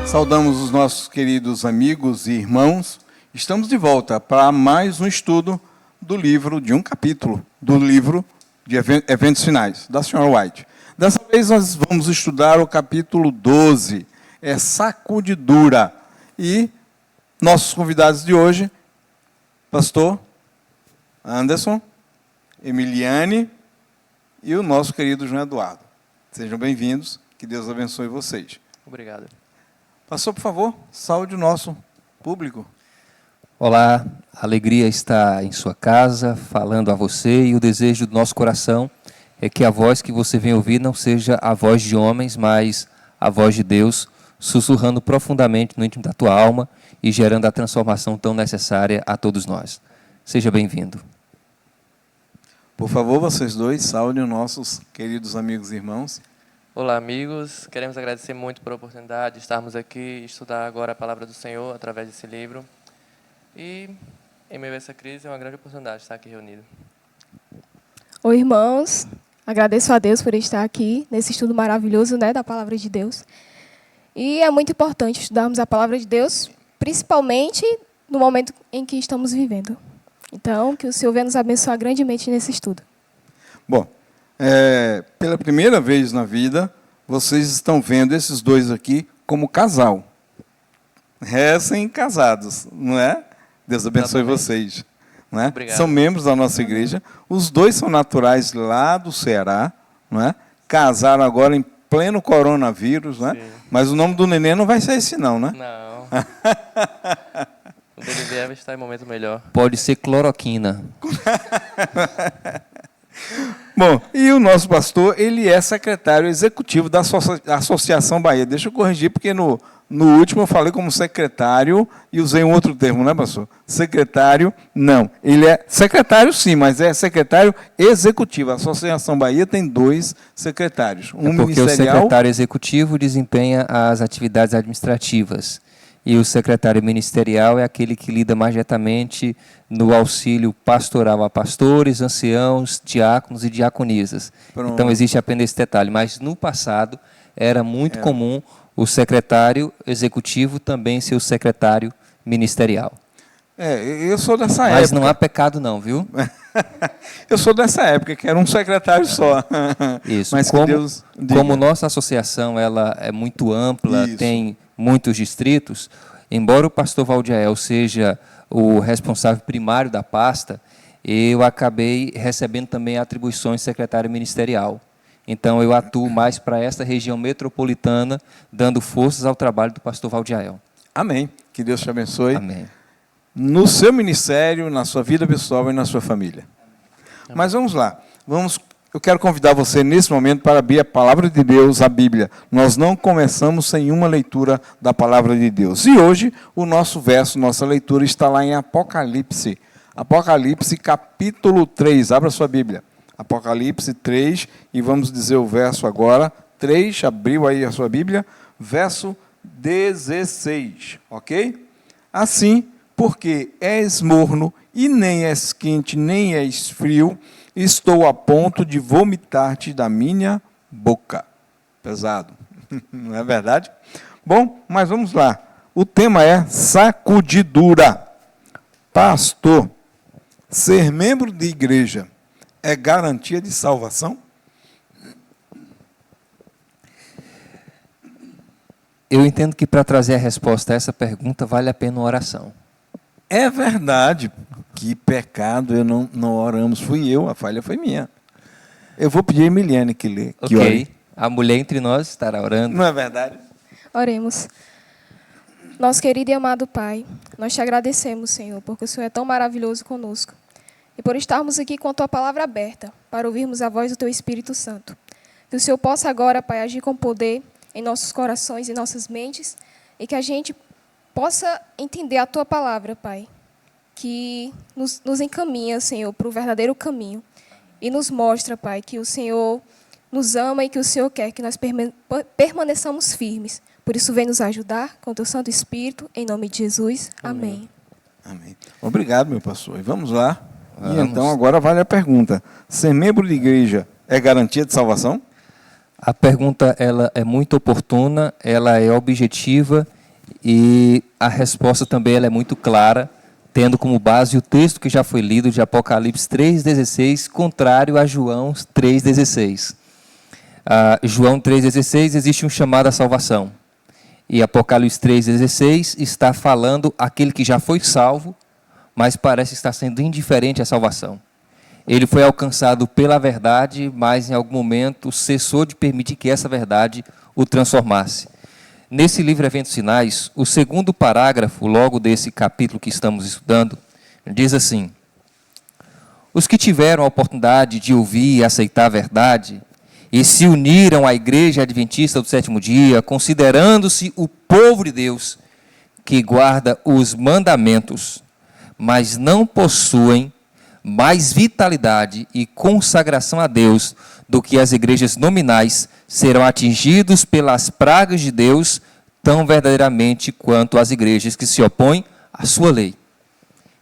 Saudamos os nossos queridos amigos e irmãos. Estamos de volta para mais um estudo do livro, de um capítulo, do livro de Eventos Finais, da Senhora White. Dessa vez nós vamos estudar o capítulo 12, Sacudidura. E nossos convidados de hoje, pastor Anderson, Emiliane e o nosso querido João Eduardo. Sejam bem-vindos, que Deus abençoe vocês. Obrigado. Pastor, por favor, saúde o nosso público. Olá, a alegria está em sua casa, falando a você, e o desejo do nosso coração é que a voz que você vem ouvir não seja a voz de homens, mas a voz de Deus, sussurrando profundamente no íntimo da tua alma e gerando a transformação tão necessária a todos nós. Seja bem-vindo. Por favor, vocês dois, saúdem os nossos queridos amigos e irmãos. Olá, amigos. Queremos agradecer muito pela oportunidade de estarmos aqui e estudar agora a Palavra do Senhor através desse livro. E, em meio a essa crise, é uma grande oportunidade estar aqui reunido. Oi, irmãos. Agradeço a Deus por estar aqui nesse estudo maravilhoso, da Palavra de Deus. E é muito importante estudarmos a Palavra de Deus, principalmente no momento em que estamos vivendo. Então, que o Senhor venha nos abençoar grandemente nesse estudo. Bom, pela primeira vez na vida, vocês estão vendo esses dois aqui como casal. Recém-casados, não é? Deus abençoe vocês. Não é? São membros da nossa igreja. Os dois são naturais lá do Ceará, não é? Casaram agora em pleno coronavírus, não é? Mas o nome do neném não vai ser esse não, né? Não. O dele deve estar em momento melhor. Pode ser cloroquina. Bom, e o nosso pastor, ele é secretário executivo da Associação Bahia. Deixa eu corrigir, porque no último eu falei como secretário e usei um outro termo, né, pastor? Secretário, não. Ele é secretário, sim, mas é secretário executivo. A Associação Bahia tem dois secretários. Um porque ministerial... o secretário executivo desempenha as atividades administrativas. E o secretário ministerial é aquele que lida mais diretamente no auxílio pastoral a pastores, anciãos, diáconos e diaconisas. Pronto. Então, existe apenas esse detalhe. Mas, no passado, era muito comum o secretário executivo também ser o secretário ministerial. Eu sou dessa época. Mas não há pecado não, viu? Eu sou dessa época, que era um secretário só. Isso. Mas como nossa associação ela é muito ampla, tem muitos distritos, embora o pastor Valdiael seja o responsável primário da pasta, eu acabei recebendo também atribuições de secretário ministerial. Então, eu atuo mais para esta região metropolitana, dando forças ao trabalho do pastor Valdiael. Amém. Que Deus te abençoe. Amém. No seu ministério, na sua vida pessoal e na sua família. Amém. Mas vamos lá. Eu quero convidar você, nesse momento, para abrir a Palavra de Deus, a Bíblia. Nós não começamos sem uma leitura da Palavra de Deus. E hoje, o nosso verso, nossa leitura, está lá em Apocalipse. Apocalipse, capítulo 3. Abra sua Bíblia. Apocalipse 3, e vamos dizer o verso agora. 3, abriu aí a sua Bíblia. Verso 16, ok? Assim, porque és morno, e nem és quente, nem és frio, estou a ponto de vomitar-te da minha boca. Pesado, não é verdade? Bom, mas vamos lá. O tema é sacudidura. Pastor, ser membro de igreja é garantia de salvação? Eu entendo que para trazer a resposta a essa pergunta vale a pena uma oração. É verdade. Que pecado, não oramos. Fui eu, a falha foi minha. Eu vou pedir a Emiliane que lê. Que ore. A mulher entre nós estará orando. Não é verdade? Oremos. Nosso querido e amado Pai, nós te agradecemos, Senhor, porque o Senhor é tão maravilhoso conosco. E por estarmos aqui com a Tua palavra aberta, para ouvirmos a voz do Teu Espírito Santo. Que o Senhor possa agora, Pai, agir com poder em nossos corações e nossas mentes, e que a gente possa entender a Tua palavra, Pai, que nos encaminha, Senhor, para o verdadeiro caminho. E nos mostra, Pai, que o Senhor nos ama e que o Senhor quer que nós permaneçamos firmes. Por isso, vem nos ajudar com o Teu Santo Espírito, em nome de Jesus. Amém. Amém. Obrigado, meu pastor. E vamos lá. E então, agora vale a pergunta. Ser membro de igreja é garantia de salvação? A pergunta ela é muito oportuna, ela é objetiva E a resposta também ela é muito clara, tendo como base o texto que já foi lido de Apocalipse 3,16, contrário a João 3,16. João 3,16 existe um chamado à salvação. E Apocalipse 3,16 está falando aquele que já foi salvo, mas parece estar sendo indiferente à salvação. Ele foi alcançado pela verdade, mas em algum momento cessou de permitir que essa verdade o transformasse. Nesse livro Eventos Finais, o segundo parágrafo, logo desse capítulo que estamos estudando, diz assim: os que tiveram a oportunidade de ouvir e aceitar a verdade e se uniram à Igreja Adventista do Sétimo Dia, considerando-se o povo de Deus que guarda os mandamentos, mas não possuem mais vitalidade e consagração a Deus do que as igrejas nominais, serão atingidos pelas pragas de Deus tão verdadeiramente quanto as igrejas que se opõem à sua lei.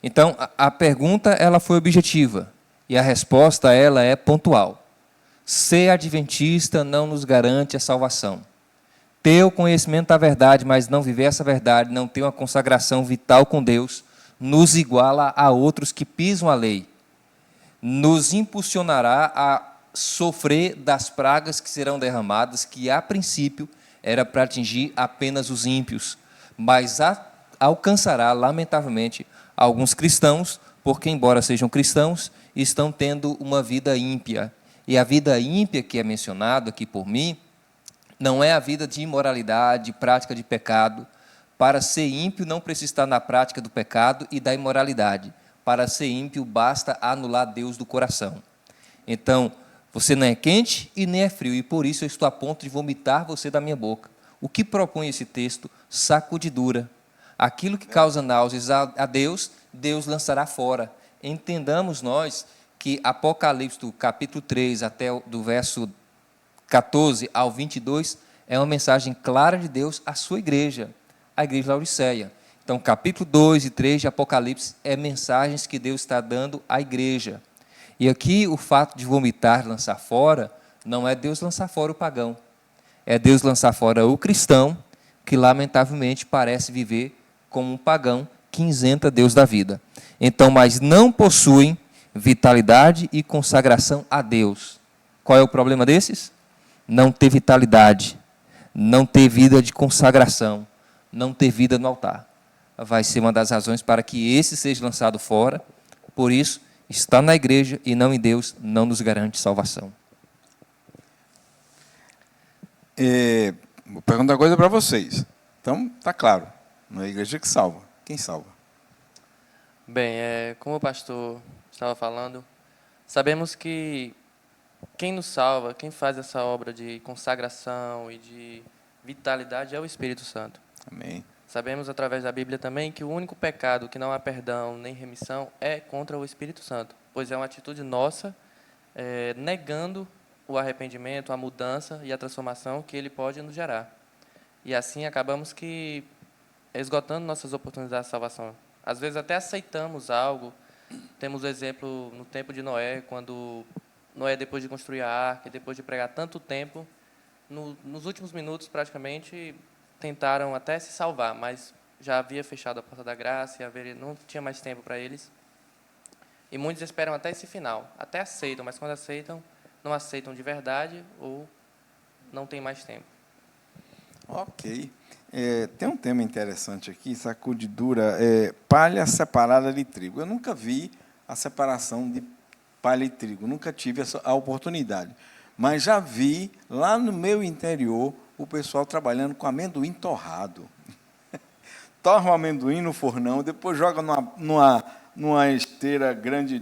Então, a pergunta ela foi objetiva e a resposta ela é pontual. Ser adventista não nos garante a salvação. Ter o conhecimento da verdade, mas não viver essa verdade, não ter uma consagração vital com Deus, nos iguala a outros que pisam a lei. Nos impulsionará a sofrer das pragas que serão derramadas, que a princípio era para atingir apenas os ímpios, mas alcançará, lamentavelmente, alguns cristãos, porque, embora sejam cristãos, estão tendo uma vida ímpia. E a vida ímpia que é mencionada aqui por mim, não é a vida de imoralidade, prática de pecado. Para ser ímpio, não precisa estar na prática do pecado e da imoralidade. Para ser ímpio, basta anular Deus do coração. Então, você não é quente e nem é frio, e por isso eu estou a ponto de vomitar você da minha boca. O que propõe esse texto? Sacudidura. Aquilo que causa náuseas a Deus, Deus lançará fora. Entendamos nós que Apocalipse, do capítulo 3, até do verso 14 ao 22, é uma mensagem clara de Deus à sua igreja, a igreja de Laodiceia. Então, capítulo 2 e 3 de Apocalipse é mensagens que Deus está dando à igreja. E aqui o fato de vomitar, lançar fora, não é Deus lançar fora o pagão. É Deus lançar fora o cristão, que lamentavelmente parece viver como um pagão que isenta Deus da vida. Então, mas não possuem vitalidade e consagração a Deus. Qual é o problema desses? Não ter vitalidade, não ter vida de consagração, não ter vida no altar. Vai ser uma das razões para que esse seja lançado fora. Por isso, estar na igreja e não em Deus não nos garante salvação. Vou perguntar uma coisa para vocês. Então, está claro, não é a igreja que salva. Quem salva? Bem, como o pastor estava falando, sabemos que quem nos salva, quem faz essa obra de consagração e de vitalidade é o Espírito Santo. Amém. Sabemos através da Bíblia também que o único pecado que não há perdão nem remissão é contra o Espírito Santo, pois é uma atitude nossa negando o arrependimento, a mudança e a transformação que ele pode nos gerar. E assim acabamos que esgotando nossas oportunidades de salvação. Às vezes até aceitamos algo. Temos o exemplo no tempo de Noé, quando Noé, depois de construir a arca, depois de pregar tanto tempo, nos últimos minutos praticamente tentaram até se salvar, mas já havia fechado a porta da graça e não tinha mais tempo para eles. E muitos esperam até esse final, até aceitam, mas quando aceitam, não aceitam de verdade ou não tem mais tempo. Ok. Tem um tema interessante aqui, sacudidura, palha separada de trigo. Eu nunca vi a separação de palha e trigo, nunca tive a oportunidade. Mas já vi lá no meu interior o pessoal trabalhando com amendoim torrado. Torra o amendoim no fornão, depois joga numa esteira grande,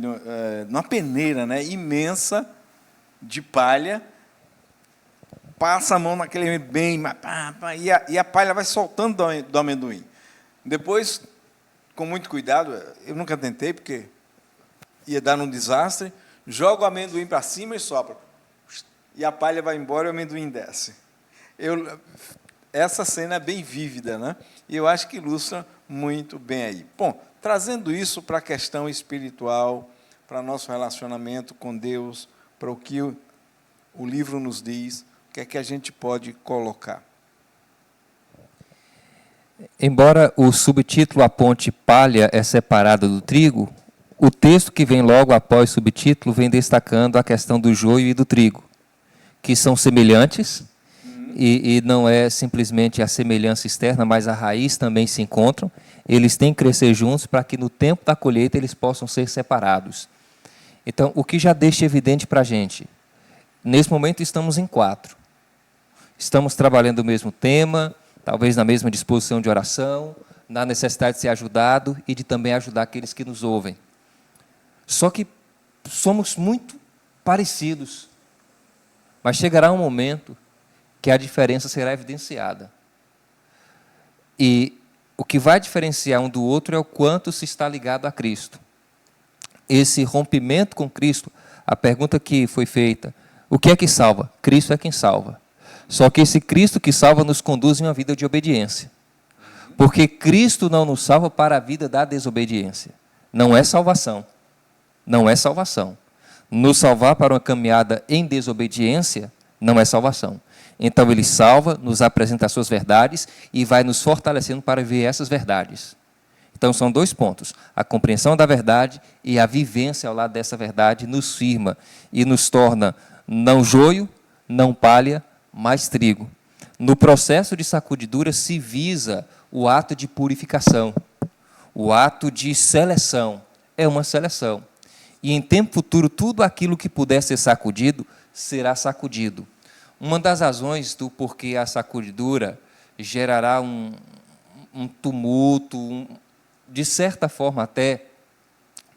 numa peneira, né, imensa de palha, passa a mão naquele bem, e a palha vai soltando do amendoim. Depois, com muito cuidado, eu nunca tentei, porque ia dar um desastre, joga o amendoim para cima e sopra. E a palha vai embora e o amendoim desce. Essa cena é bem vívida, né? E eu acho que ilustra muito bem aí. Bom, trazendo isso para a questão espiritual, para nosso relacionamento com Deus, para o que o livro nos diz, o que é que a gente pode colocar? Embora o subtítulo aponte palha é separada do trigo, o texto que vem logo após o subtítulo vem destacando a questão do joio e do trigo, que são semelhantes, e não é simplesmente a semelhança externa, mas a raiz também se encontram. Eles têm que crescer juntos para que no tempo da colheita eles possam ser separados. Então, o que já deixa evidente para a gente, nesse momento estamos em 4. Estamos trabalhando o mesmo tema, talvez na mesma disposição de oração, na necessidade de ser ajudado e de também ajudar aqueles que nos ouvem. Só que somos muito parecidos, mas chegará um momento que a diferença será evidenciada. E o que vai diferenciar um do outro é o quanto se está ligado a Cristo. Esse rompimento com Cristo, a pergunta que foi feita, o que é que salva? Cristo é quem salva. Só que esse Cristo que salva nos conduz em uma vida de obediência. Porque Cristo não nos salva para a vida da desobediência. Não é salvação. Não é salvação. Nos salvar para uma caminhada em desobediência não é salvação. Então ele salva, nos apresenta as suas verdades e vai nos fortalecendo para ver essas verdades. Então são 2 pontos. A compreensão da verdade e a vivência ao lado dessa verdade nos firma e nos torna não joio, não palha, mas trigo. No processo de sacudidura se visa o ato de purificação, o ato de seleção. É uma seleção. E em tempo futuro, tudo aquilo que puder ser sacudido, será sacudido. Uma das razões do porquê a sacudidura gerará um tumulto, de certa forma até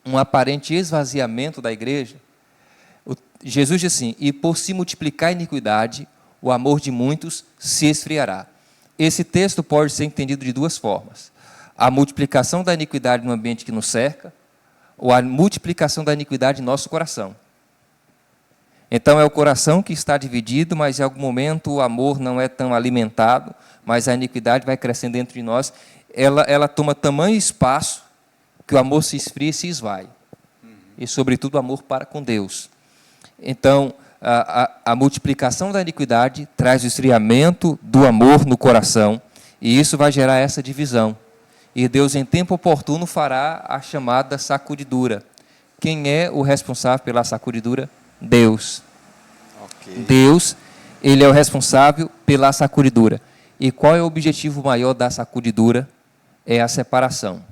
um aparente esvaziamento da igreja, Jesus diz assim, e por se multiplicar a iniquidade, o amor de muitos se esfriará. Esse texto pode ser entendido de 2 formas. A multiplicação da iniquidade no ambiente que nos cerca, ou a multiplicação da iniquidade em nosso coração. Então é o coração que está dividido, mas em algum momento o amor não é tão alimentado, mas a iniquidade vai crescendo dentro de nós. Ela toma tamanho espaço que o amor se esfria e se esvai. E sobretudo o amor para com Deus. Então a multiplicação da iniquidade traz o esfriamento do amor no coração, e isso vai gerar essa divisão. E Deus, em tempo oportuno, fará a chamada sacudidura. Quem é o responsável pela sacudidura? Deus. Okay. Deus, ele é o responsável pela sacudidura. E qual é o objetivo maior da sacudidura? É a separação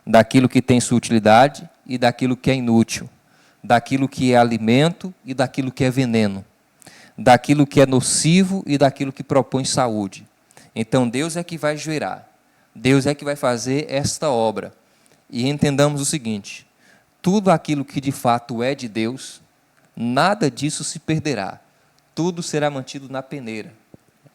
daquilo que tem sua utilidade e daquilo que é inútil, daquilo que é alimento e daquilo que é veneno, daquilo que é nocivo e daquilo que propõe saúde. Então Deus é que vai jurar. Deus é que vai fazer esta obra. E entendamos o seguinte, tudo aquilo que de fato é de Deus, nada disso se perderá. Tudo será mantido na peneira.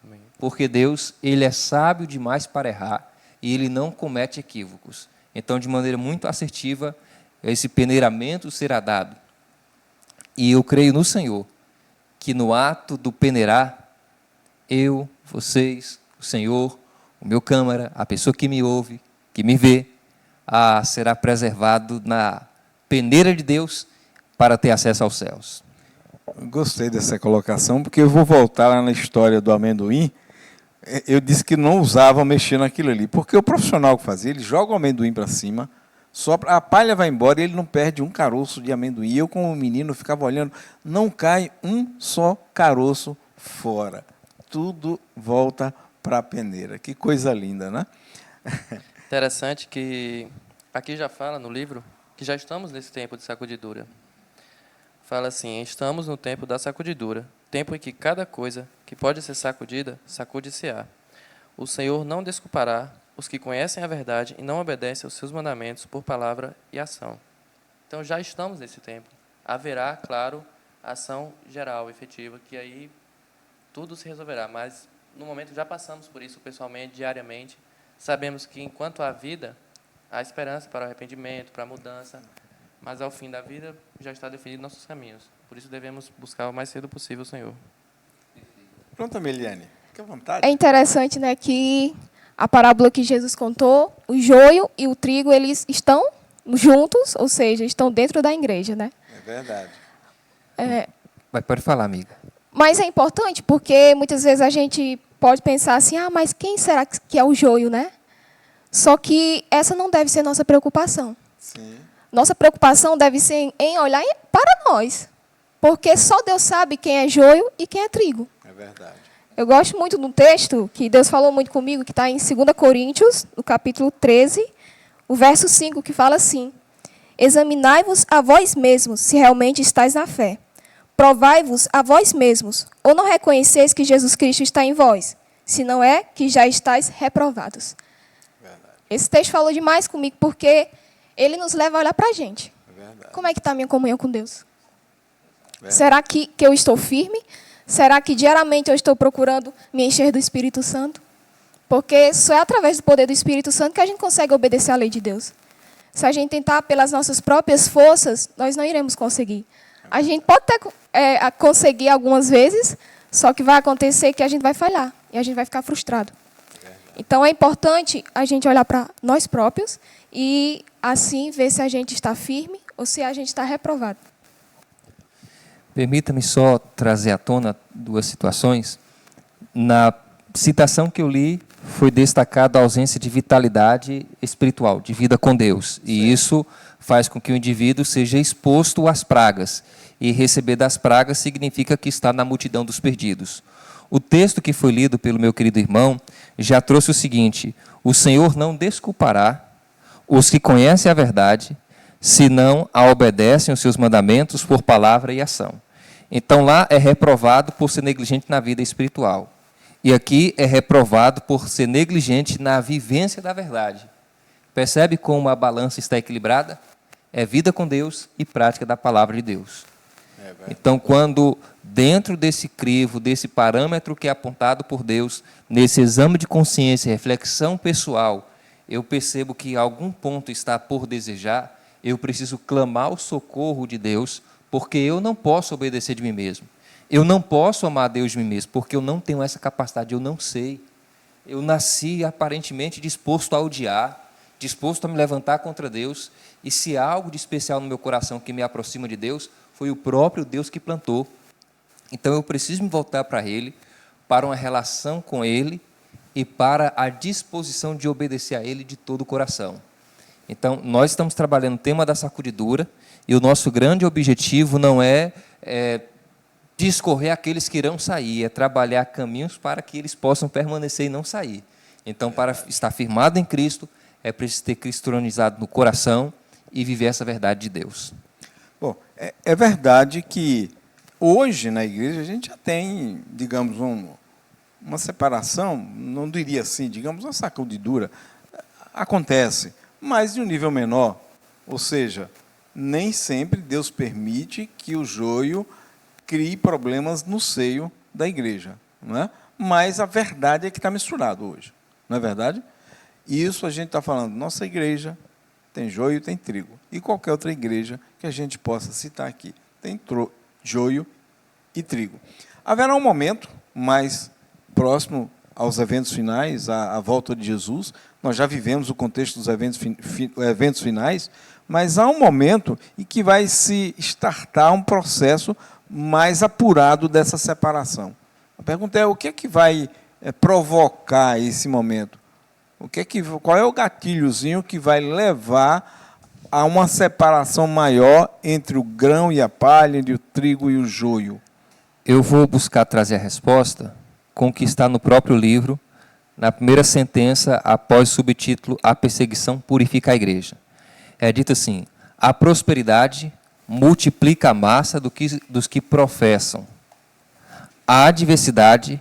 Amém. Porque Deus, ele é sábio demais para errar e ele não comete equívocos. Então, de maneira muito assertiva, esse peneiramento será dado. E eu creio no Senhor, que no ato do peneirar, eu, vocês, o Senhor, o meu câmara, a pessoa que me ouve, que me vê, será preservado na peneira de Deus para ter acesso aos céus. Gostei dessa colocação, porque eu vou voltar lá na história do amendoim. Eu disse que não usava mexer naquilo ali, porque o profissional que fazia, ele joga o amendoim para cima, a palha vai embora e ele não perde um caroço de amendoim. E eu, como menino, ficava olhando, não cai um só caroço fora. Tudo volta para a peneira. Que coisa linda, né? Interessante que aqui já fala no livro que já estamos nesse tempo de sacudidura. Fala assim, estamos no tempo da sacudidura, tempo em que cada coisa que pode ser sacudida, sacude-se-á. O Senhor não desculpará os que conhecem a verdade e não obedecem aos seus mandamentos por palavra e ação. Então já estamos nesse tempo. Haverá, claro, ação geral, efetiva, que aí tudo se resolverá, mas no momento já passamos por isso pessoalmente, diariamente. Sabemos que enquanto há vida, há esperança para o arrependimento, para a mudança, mas ao fim da vida já está definido nossos caminhos. Por isso devemos buscar o mais cedo possível o Senhor. Pronto, Meliane, fique à vontade. É interessante, né, que a parábola que Jesus contou, o joio e o trigo, eles estão juntos, ou seja, estão dentro da igreja, né? É verdade. Mas pode falar, amiga. Mas é importante, porque muitas vezes a gente pode pensar assim, mas quem será que é o joio, né? Só que essa não deve ser nossa preocupação. Sim. Nossa preocupação deve ser em olhar para nós. Porque só Deus sabe quem é joio e quem é trigo. É verdade. Eu gosto muito de um texto que Deus falou muito comigo, que está em 2 Coríntios, no capítulo 13, o verso 5, que fala assim: examinai-vos a vós mesmos, se realmente estáis na fé. Provai-vos a vós mesmos, ou não reconheceis que Jesus Cristo está em vós, se não é que já estáis reprovados. Verdade. Esse texto falou demais comigo, porque ele nos leva a olhar para a gente. Verdade. Como é que está a minha comunhão com Deus? Verdade. Será que eu estou firme? Será que diariamente eu estou procurando me encher do Espírito Santo? Porque só é através do poder do Espírito Santo que a gente consegue obedecer à lei de Deus. Se a gente tentar pelas nossas próprias forças, nós não iremos conseguir. A gente pode até conseguir algumas vezes, só que vai acontecer que a gente vai falhar e a gente vai ficar frustrado. Então é importante a gente olhar para nós próprios e assim ver se a gente está firme ou se a gente está reprovado. Permita-me só trazer à tona duas situações. Na citação que eu li, foi destacada a ausência de vitalidade espiritual, de vida com Deus. E isso faz com que o indivíduo seja exposto às pragas. E receber das pragas significa que está na multidão dos perdidos. O texto que foi lido pelo meu querido irmão já trouxe o seguinte: o Senhor não desculpará os que conhecem a verdade, se não a obedecem os seus mandamentos por palavra e ação. Então lá é reprovado por ser negligente na vida espiritual. E aqui é reprovado por ser negligente na vivência da verdade. Percebe como a balança está equilibrada? É vida com Deus e prática da palavra de Deus. Então, quando dentro desse crivo, desse parâmetro que é apontado por Deus, nesse exame de consciência e reflexão pessoal, eu percebo que algum ponto está por desejar, eu preciso clamar o socorro de Deus, porque eu não posso obedecer de mim mesmo. Eu não posso amar a Deus de mim mesmo, porque eu não tenho essa capacidade, eu não sei. Eu nasci aparentemente disposto a odiar, disposto a me levantar contra Deus, e se há algo de especial no meu coração que me aproxima de Deus, foi o próprio Deus que plantou. Então eu preciso me voltar para Ele, para uma relação com Ele e para a disposição de obedecer a Ele de todo o coração. Então, nós estamos trabalhando o tema da sacudidura e o nosso grande objetivo não é discorrer aqueles que irão sair, é trabalhar caminhos para que eles possam permanecer e não sair. Então, para estar firmado em Cristo, é preciso ter Cristo tronizado no coração e viver essa verdade de Deus. Bom, é verdade que hoje na igreja a gente já tem, digamos, uma separação, não diria assim, digamos, uma sacudidura. Acontece, mas de um nível menor. Ou seja, nem sempre Deus permite que o joio crie problemas no seio da igreja. Não é? Mas a verdade é que está misturado hoje. Não é verdade? Isso a gente está falando, nossa igreja tem joio e tem trigo. E qualquer outra igreja que a gente possa citar aqui. Tem joio e trigo. Haverá um momento mais próximo aos eventos finais, à volta de Jesus. Nós já vivemos o contexto dos eventos finais, mas há um momento em que vai se startar um processo mais apurado dessa separação. A pergunta é, o que é que vai provocar esse momento? Qual é o gatilhozinho que vai levar a uma separação maior entre o grão e a palha, entre o trigo e o joio? Eu vou buscar trazer a resposta com o que está no próprio livro, na primeira sentença, após o subtítulo A Perseguição Purifica a Igreja. É dito assim: a prosperidade multiplica a massa dos que professam. A adversidade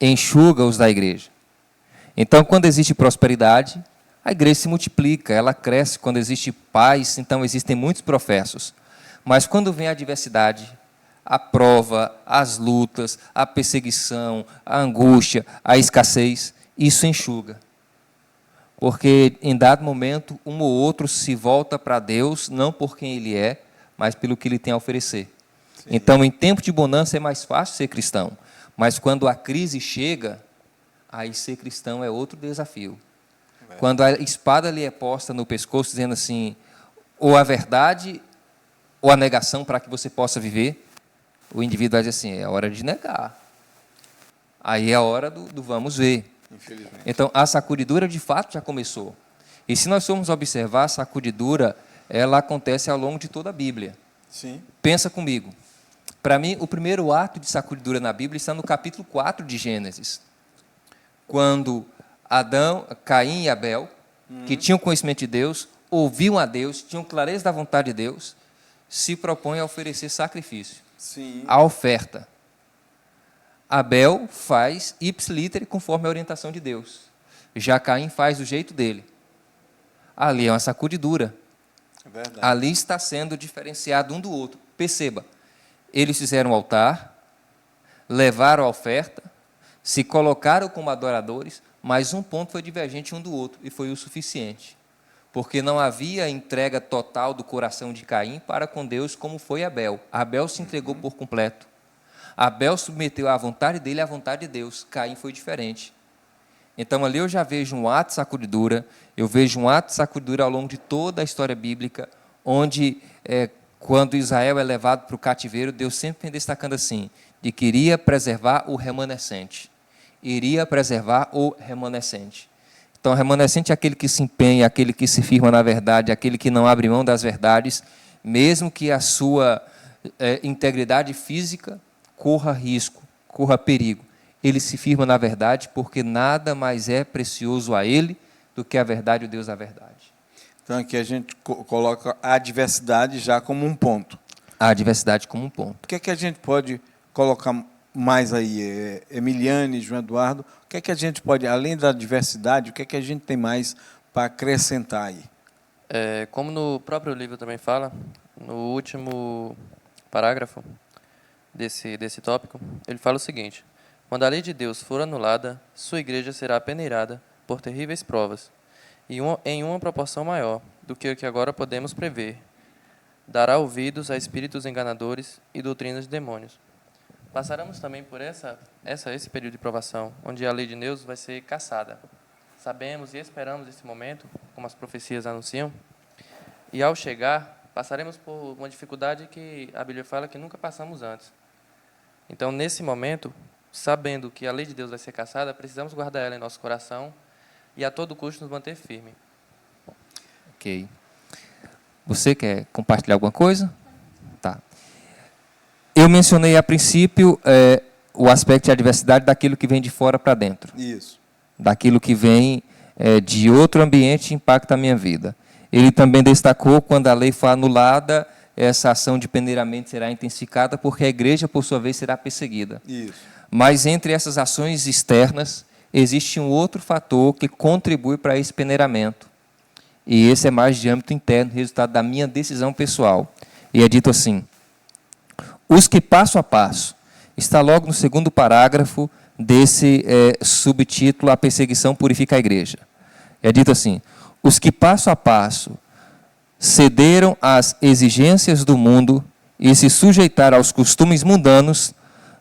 enxuga os da igreja. Então, quando existe prosperidade, a igreja se multiplica, ela cresce. Quando existe paz, então existem muitos professos. Mas quando vem a adversidade, a prova, as lutas, a perseguição, a angústia, a escassez, isso enxuga. Porque em dado momento, um ou outro se volta para Deus, não por quem Ele é, mas pelo que Ele tem a oferecer. Sim. Então, em tempo de bonança é mais fácil ser cristão. Mas quando a crise chega, aí ser cristão é outro desafio. Quando a espada lhe é posta no pescoço, dizendo assim, ou a verdade, ou a negação para que você possa viver, o indivíduo vai dizer assim, é hora de negar. Aí é a hora do vamos ver. Infelizmente. Então, a sacudidura, de fato, já começou. E se nós formos observar, a sacudidura, ela acontece ao longo de toda a Bíblia. Sim. Pensa comigo. Para mim, o primeiro ato de sacudidura na Bíblia está no capítulo 4 de Gênesis, quando Caim e Abel, que tinham conhecimento de Deus, ouviam a Deus, tinham clareza da vontade de Deus, se propõem a oferecer sacrifício, Sim. a oferta. Abel faz ipsiliter conforme a orientação de Deus. Já Caim faz do jeito dele. Ali é uma sacudidura. É verdade. Ali está sendo diferenciado um do outro. Perceba, eles fizeram um altar, levaram a oferta, se colocaram como adoradores, mas um ponto foi divergente um do outro, e foi o suficiente. Porque não havia entrega total do coração de Caim para com Deus, como foi Abel. Abel se entregou por completo. Abel submeteu a vontade dele à vontade de Deus. Caim foi diferente. Então, ali eu já vejo um ato de sacudidura, eu vejo um ato de sacudidura ao longo de toda a história bíblica, onde, quando Israel é levado para o cativeiro, Deus sempre vem destacando assim, de que iria preservar o remanescente. Iria preservar o remanescente. Então, o remanescente é aquele que se empenha, aquele que se firma na verdade, aquele que não abre mão das verdades, mesmo que a sua integridade física corra risco, corra perigo. Ele se firma na verdade, porque nada mais é precioso a ele do que a verdade, o Deus da verdade. Então, aqui a gente coloca a diversidade já como um ponto. A diversidade como um ponto. O que é que a gente pode colocar mais aí? Emiliane, João Eduardo, o que é que a gente pode, além da diversidade, o que é que a gente tem mais para acrescentar aí? Como no próprio livro também fala, no último parágrafo desse tópico, ele fala o seguinte: quando a lei de Deus for anulada, sua igreja será peneirada por terríveis provas, e em uma proporção maior do que o que agora podemos prever. Dará ouvidos a espíritos enganadores e doutrinas de demônios. Passaremos também por esse período de provação, onde a lei de Deus vai ser cassada. Sabemos e esperamos esse momento, como as profecias anunciam, e ao chegar, passaremos por uma dificuldade que a Bíblia fala que nunca passamos antes. Então, nesse momento, sabendo que a lei de Deus vai ser cassada, precisamos guardar ela em nosso coração e a todo custo nos manter firme. Ok. Você quer compartilhar alguma coisa? Tá. Eu mencionei a princípio o aspecto de adversidade daquilo que vem de fora para dentro. Isso. Daquilo que vem de outro ambiente e impacta a minha vida. Ele também destacou, quando a lei for anulada, essa ação de peneiramento será intensificada, porque a igreja, por sua vez, será perseguida. Isso. Mas entre essas ações externas, existe um outro fator que contribui para esse peneiramento. E esse é mais de âmbito interno, resultado da minha decisão pessoal. E é dito assim: os que passo a passo, está logo no segundo parágrafo desse subtítulo, A Perseguição Purifica a Igreja. É dito assim: os que passo a passo cederam às exigências do mundo e se sujeitaram aos costumes mundanos,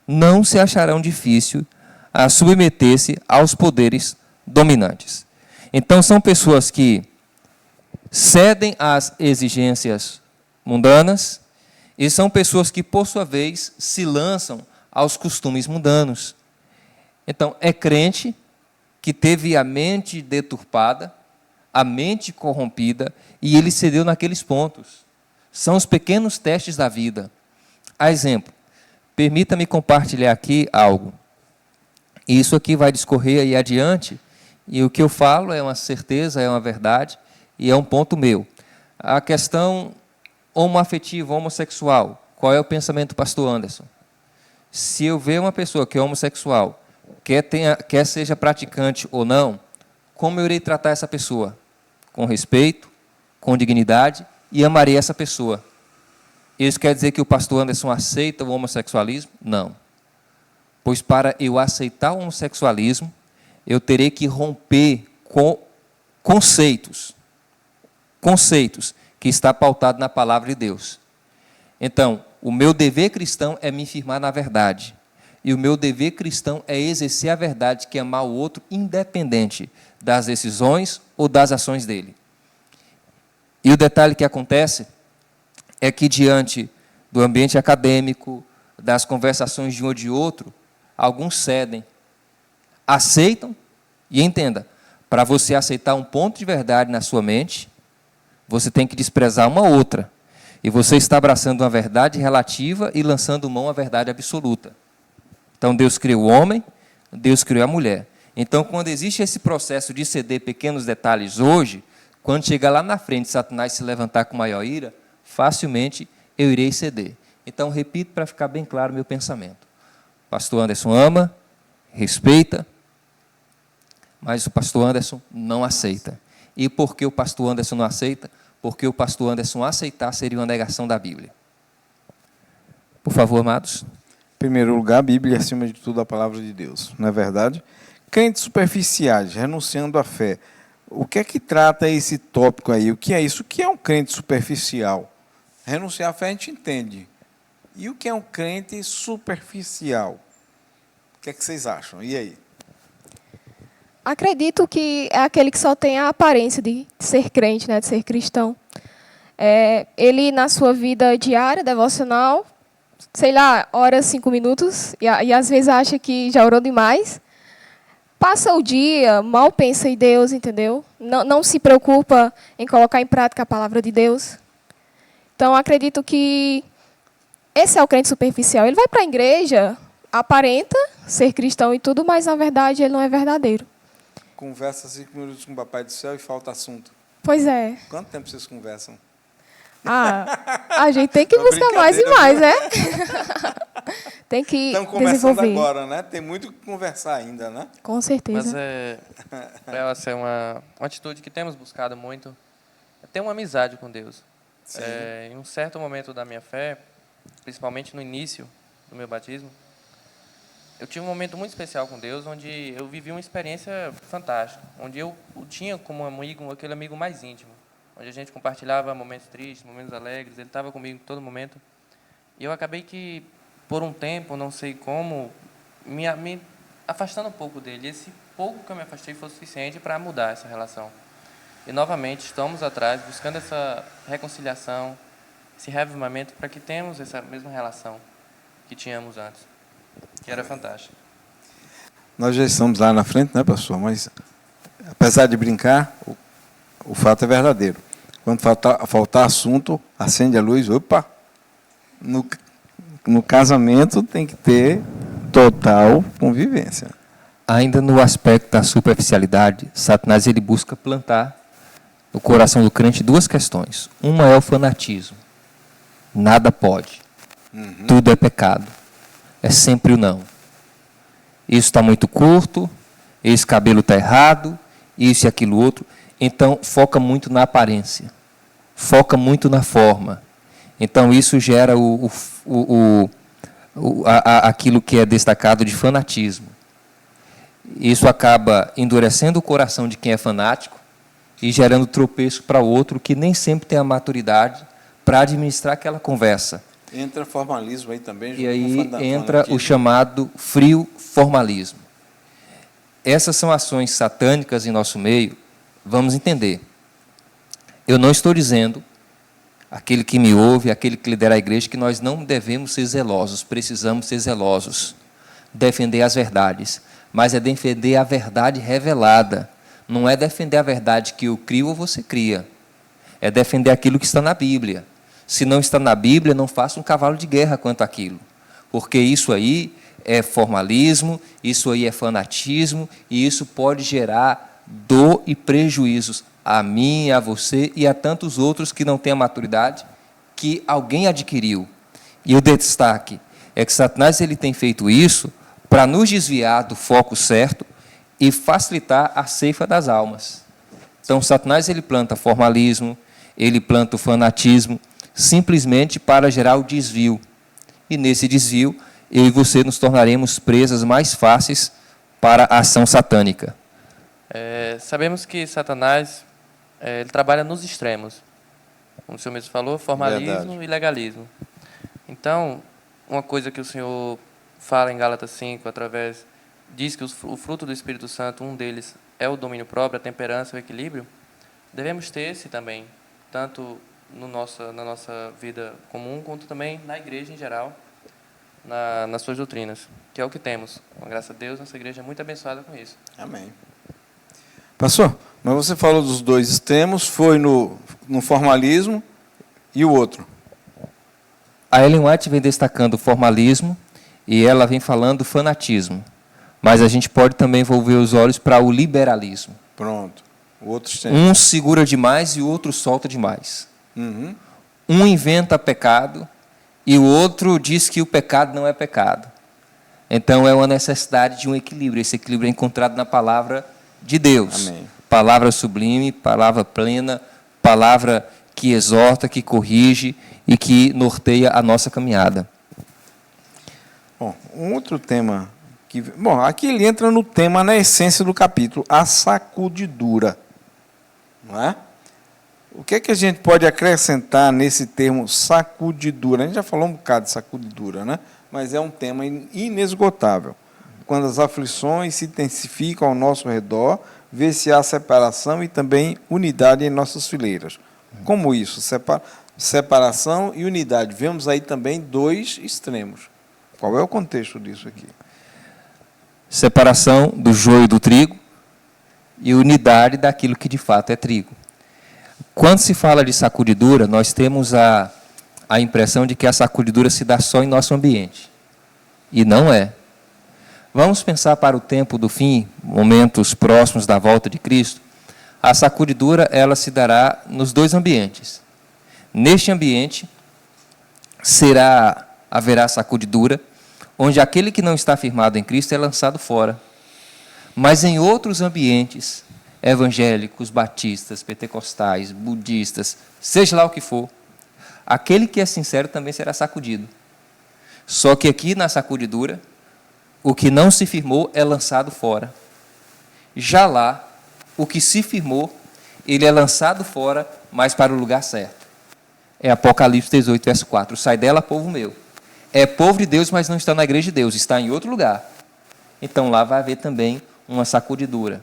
não se acharão difícil a submeter-se aos poderes dominantes. Então, são pessoas que cedem às exigências mundanas e são pessoas que, por sua vez, se lançam aos costumes mundanos. Então, é crente que teve a mente deturpada, a mente corrompida, e ele cedeu naqueles pontos. São os pequenos testes da vida. A exemplo, permita-me compartilhar aqui algo. Isso aqui vai discorrer aí adiante, e o que eu falo é uma certeza, é uma verdade, e é um ponto meu. A questão homoafetiva, homossexual, qual é o pensamento do pastor Anderson? Se eu ver uma pessoa que é homossexual, quer seja praticante ou não, como eu irei tratar essa pessoa? Com respeito, com dignidade, e amarei essa pessoa. Isso quer dizer que o pastor Anderson aceita o homossexualismo? Não. Pois para eu aceitar o homossexualismo, eu terei que romper com conceitos que está pautado na palavra de Deus. Então, o meu dever cristão é me firmar na verdade. E o meu dever cristão é exercer a verdade, que é amar o outro, independente das decisões ou das ações dele. E o detalhe que acontece é que, diante do ambiente acadêmico, das conversações de um ou de outro, alguns cedem, aceitam E entenda, para você aceitar um ponto de verdade na sua mente, você tem que desprezar uma outra. E você está abraçando uma verdade relativa e lançando mão à verdade absoluta. Então, Deus criou o homem, Deus criou a mulher. Então, quando existe esse processo de ceder pequenos detalhes hoje, quando chegar lá na frente, Satanás se levantar com maior ira, facilmente eu irei ceder. Então, repito para ficar bem claro o meu pensamento. O pastor Anderson ama, respeita, mas o pastor Anderson não aceita. E por que o pastor Anderson não aceita? Porque o pastor Anderson aceitar seria uma negação da Bíblia. Por favor, amados. Em primeiro lugar, a Bíblia é, acima de tudo, a palavra de Deus, não é verdade? Crentes superficiais, renunciando à fé. O que é que trata esse tópico aí? O que é isso? O que é um crente superficial? Renunciar à fé a gente entende. E o que é um crente superficial? O que é que vocês acham? E aí? Acredito que é aquele que só tem a aparência de ser crente, né, de ser cristão. Ele, na sua vida diária, devocional, sei lá, ora 5 minutos, e às vezes acha que já orou demais. Passa o dia, mal pensa em Deus, entendeu? Não se preocupa em colocar em prática a palavra de Deus. Então, acredito que esse é o crente superficial. Ele vai para a igreja, aparenta ser cristão e tudo, mas, na verdade, ele não é verdadeiro. Conversa 5 minutos com o Papai do Céu e falta assunto. Pois é. Quanto tempo vocês conversam? A gente tem que buscar mais e mais, né? Tem que Estamos conversando desenvolver. agora, né? Tem muito que conversar ainda, né? Com certeza. Mas para ela ser uma atitude que temos buscado muito, é ter uma amizade com Deus. Em um certo momento da minha fé, principalmente no início do meu batismo, eu tive um momento muito especial com Deus, onde eu vivi uma experiência fantástica, onde eu o tinha como amigo, aquele amigo mais íntimo, onde a gente compartilhava momentos tristes, momentos alegres, ele estava comigo em todo momento. E eu acabei que, por um tempo, não sei como, me afastando um pouco dele. Esse pouco que eu me afastei foi o suficiente para mudar essa relação. E, novamente, estamos atrás, buscando essa reconciliação, esse reavivamento, para que tenhamos essa mesma relação que tínhamos antes, que era fantástica. Nós já estamos lá na frente, né, pastor? Mas, apesar de brincar, o fato é verdadeiro. Quando faltar assunto, acende a luz, opa! No casamento tem que ter total convivência. Ainda no aspecto da superficialidade, Satanás ele busca plantar no coração do crente duas questões. Uma é o fanatismo. Nada pode. Tudo é pecado. É sempre o não. Isso está muito curto, esse cabelo está errado, isso e aquilo outro. Então, foca muito na aparência. Foca muito na forma. Então, isso gera aquilo que é destacado de fanatismo. Isso acaba endurecendo o coração de quem é fanático e gerando tropeço para outro que nem sempre tem a maturidade para administrar aquela conversa. Entra formalismo aí também. E aí entra o chamado frio formalismo. Essas são ações satânicas em nosso meio. Vamos entender. Eu não estou dizendo, aquele que me ouve, aquele que lidera a igreja, que nós não devemos ser zelosos, precisamos ser zelosos, defender as verdades, mas é defender a verdade revelada, não é defender a verdade que eu crio ou você cria, é defender aquilo que está na Bíblia. Se não está na Bíblia, não faça um cavalo de guerra quanto àquilo, porque isso aí é formalismo, isso aí é fanatismo, e isso pode gerar dor e prejuízos a mim, a você e a tantos outros que não têm a maturidade que alguém adquiriu. E o destaque é que Satanás ele tem feito isso para nos desviar do foco certo e facilitar a ceifa das almas. Então, Satanás ele planta formalismo, ele planta o fanatismo, simplesmente para gerar o desvio. E nesse desvio, eu e você nos tornaremos presas mais fáceis para a ação satânica. Sabemos que Satanás ele trabalha nos extremos. Como o senhor mesmo falou, formalismo Verdade. e legalismo. Então, uma coisa que o senhor fala em Gálatas 5, diz que o fruto do Espírito Santo, um deles é o domínio próprio, a temperança, o equilíbrio. Devemos ter esse também, tanto na nossa vida comum, quanto também na igreja em geral, nas suas doutrinas, que é o que temos. Com graças a Deus, nossa igreja é muito abençoada com isso. Amém. Pastor, mas você falou dos dois extremos, foi no formalismo e o outro. A Ellen White vem destacando o formalismo e ela vem falando do fanatismo. Mas a gente pode também volver os olhos para o liberalismo. Pronto. O outro extremo. Um segura demais e o outro solta demais. Uhum. Um inventa pecado e o outro diz que o pecado não é pecado. Então é uma necessidade de um equilíbrio. Esse equilíbrio é encontrado na palavra de Deus. Amém. Palavra sublime, palavra plena, palavra que exorta, que corrige e que norteia a nossa caminhada. Bom, um outro tema que, bom, aqui ele entra no tema, na essência do capítulo, a sacudidura, não é? O que é que a gente pode acrescentar nesse termo sacudidura? A gente já falou um bocado de sacudidura, né? Mas é um tema inesgotável. Quando as aflições se intensificam ao nosso redor, vê se há separação e também unidade em nossas fileiras. Como isso? Separação e unidade. Vemos aí também dois extremos. Qual é o contexto disso aqui? Separação do joio do trigo e unidade daquilo que de fato é trigo. Quando se fala de sacudidura, nós temos a impressão de que a sacudidura se dá só em nosso ambiente. E não é. Vamos pensar para o tempo do fim, momentos próximos da volta de Cristo. A sacudidura ela se dará nos dois ambientes. Neste ambiente haverá sacudidura, onde aquele que não está firmado em Cristo é lançado fora. Mas em outros ambientes, evangélicos, batistas, pentecostais, budistas, seja lá o que for, aquele que é sincero também será sacudido. Só que aqui na sacudidura, o que não se firmou é lançado fora. Já lá, o que se firmou, ele é lançado fora, mas para o lugar certo. É Apocalipse 18, verso 4. Sai dela, povo meu. É povo de Deus, mas não está na igreja de Deus, está em outro lugar. Então lá vai haver também uma sacudidura.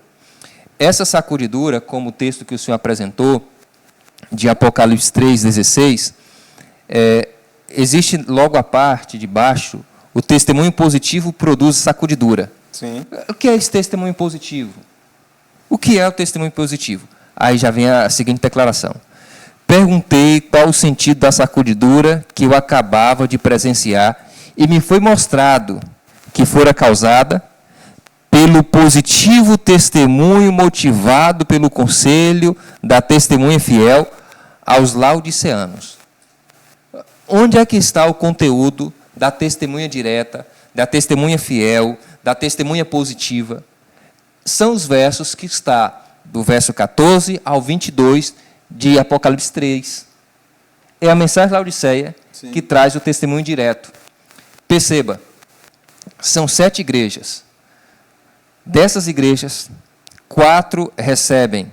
Essa sacudidura, como o texto que o senhor apresentou, de Apocalipse 3,16, existe logo à parte, de baixo, o testemunho positivo produz sacudidura. Sim. O que é esse testemunho positivo? O que é o testemunho positivo? Aí já vem a seguinte declaração. Perguntei qual o sentido da sacudidura que eu acabava de presenciar e me foi mostrado que fora causada pelo positivo testemunho motivado pelo conselho da testemunha fiel aos laodiceanos. Onde é que está o conteúdo da testemunha direta, da testemunha fiel, da testemunha positiva? São os versos que está do verso 14 ao 22 de Apocalipse 3. É a mensagem da Laodiceia que traz o testemunho direto. Perceba, são 7 igrejas. Dessas igrejas, 4 recebem.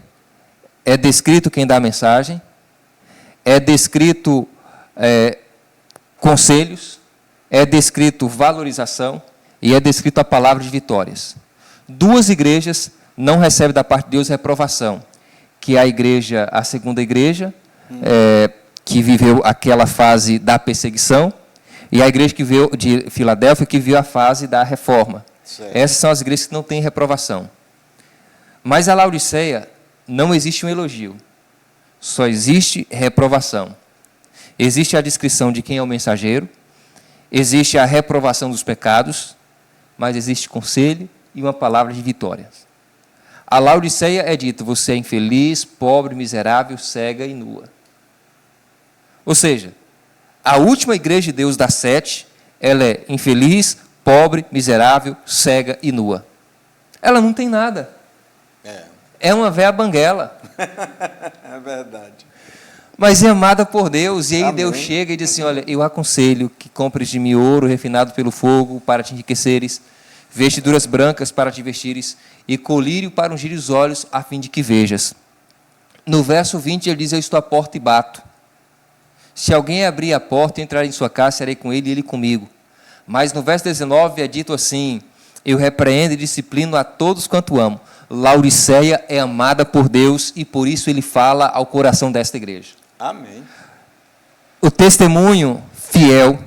É descrito quem dá a mensagem, é descrito conselhos, é descrito valorização e é descrito a palavra de vitórias. 2 igrejas não recebem da parte de Deus reprovação, que é a segunda igreja, que viveu aquela fase da perseguição, e a igreja que veio de Filadélfia, que viu a fase da reforma. Certo. Essas são as igrejas que não têm reprovação. Mas a Laodiceia não existe um elogio, só existe reprovação. Existe a descrição de quem é o mensageiro, existe a reprovação dos pecados, mas existe conselho e uma palavra de vitórias. A Laodiceia é dito, você é infeliz, pobre, miserável, cega e nua. Ou seja, a última igreja de Deus das 7, ela é infeliz, pobre, miserável, cega e nua. Ela não tem nada. É uma véia banguela. É verdade. Mas é amada por Deus. E aí Amém. Deus chega e diz assim, olha, eu aconselho que compres de mim ouro refinado pelo fogo para te enriqueceres, vestiduras brancas para te vestires e colírio para ungir os olhos a fim de que vejas. No verso 20 ele diz, eu estou à porta e bato. Se alguém abrir a porta e entrar em sua casa, serei com ele e ele comigo. Mas no verso 19 é dito assim, eu repreendo e disciplino a todos quanto amo. Laodiceia é amada por Deus e por isso ele fala ao coração desta igreja. Amém. O testemunho fiel,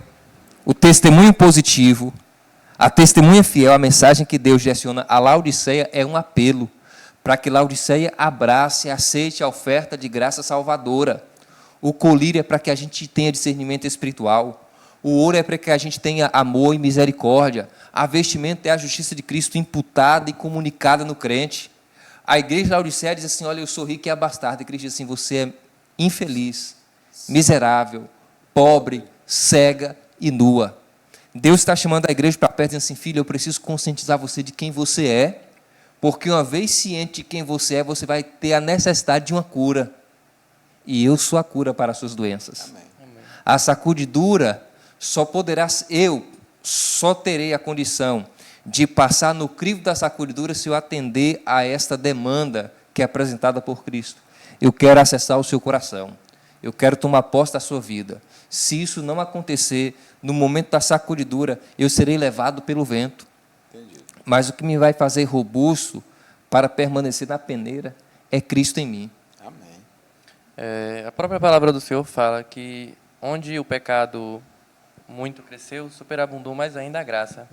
o testemunho positivo, a testemunha fiel, a mensagem que Deus direciona a Laodiceia é um apelo para que Laodiceia abrace e aceite a oferta de graça salvadora. O colírio é para que a gente tenha discernimento espiritual. O ouro é para que a gente tenha amor e misericórdia. A vestimenta é a justiça de Cristo imputada e comunicada no crente. A igreja de Laodiceia diz assim: olha, eu sou rico e abastado. E Cristo diz assim: você é infeliz, miserável, pobre, cega e nua. Deus está chamando a igreja para perto e dizendo assim: filho, eu preciso conscientizar você de quem você é, porque uma vez ciente de quem você é, você vai ter a necessidade de uma cura. E eu sou a cura para as suas doenças. Amém. A sacudidura eu só terei a condição de passar no crivo da sacudidura se eu atender a esta demanda que é apresentada por Cristo. Eu quero acessar o seu coração. Eu quero tomar posse da sua vida. Se isso não acontecer, no momento da sacudidura, eu serei levado pelo vento. Entendi. Mas o que me vai fazer robusto para permanecer na peneira é Cristo em mim. A própria palavra do Senhor fala que onde o pecado muito cresceu, superabundou mais ainda a graça.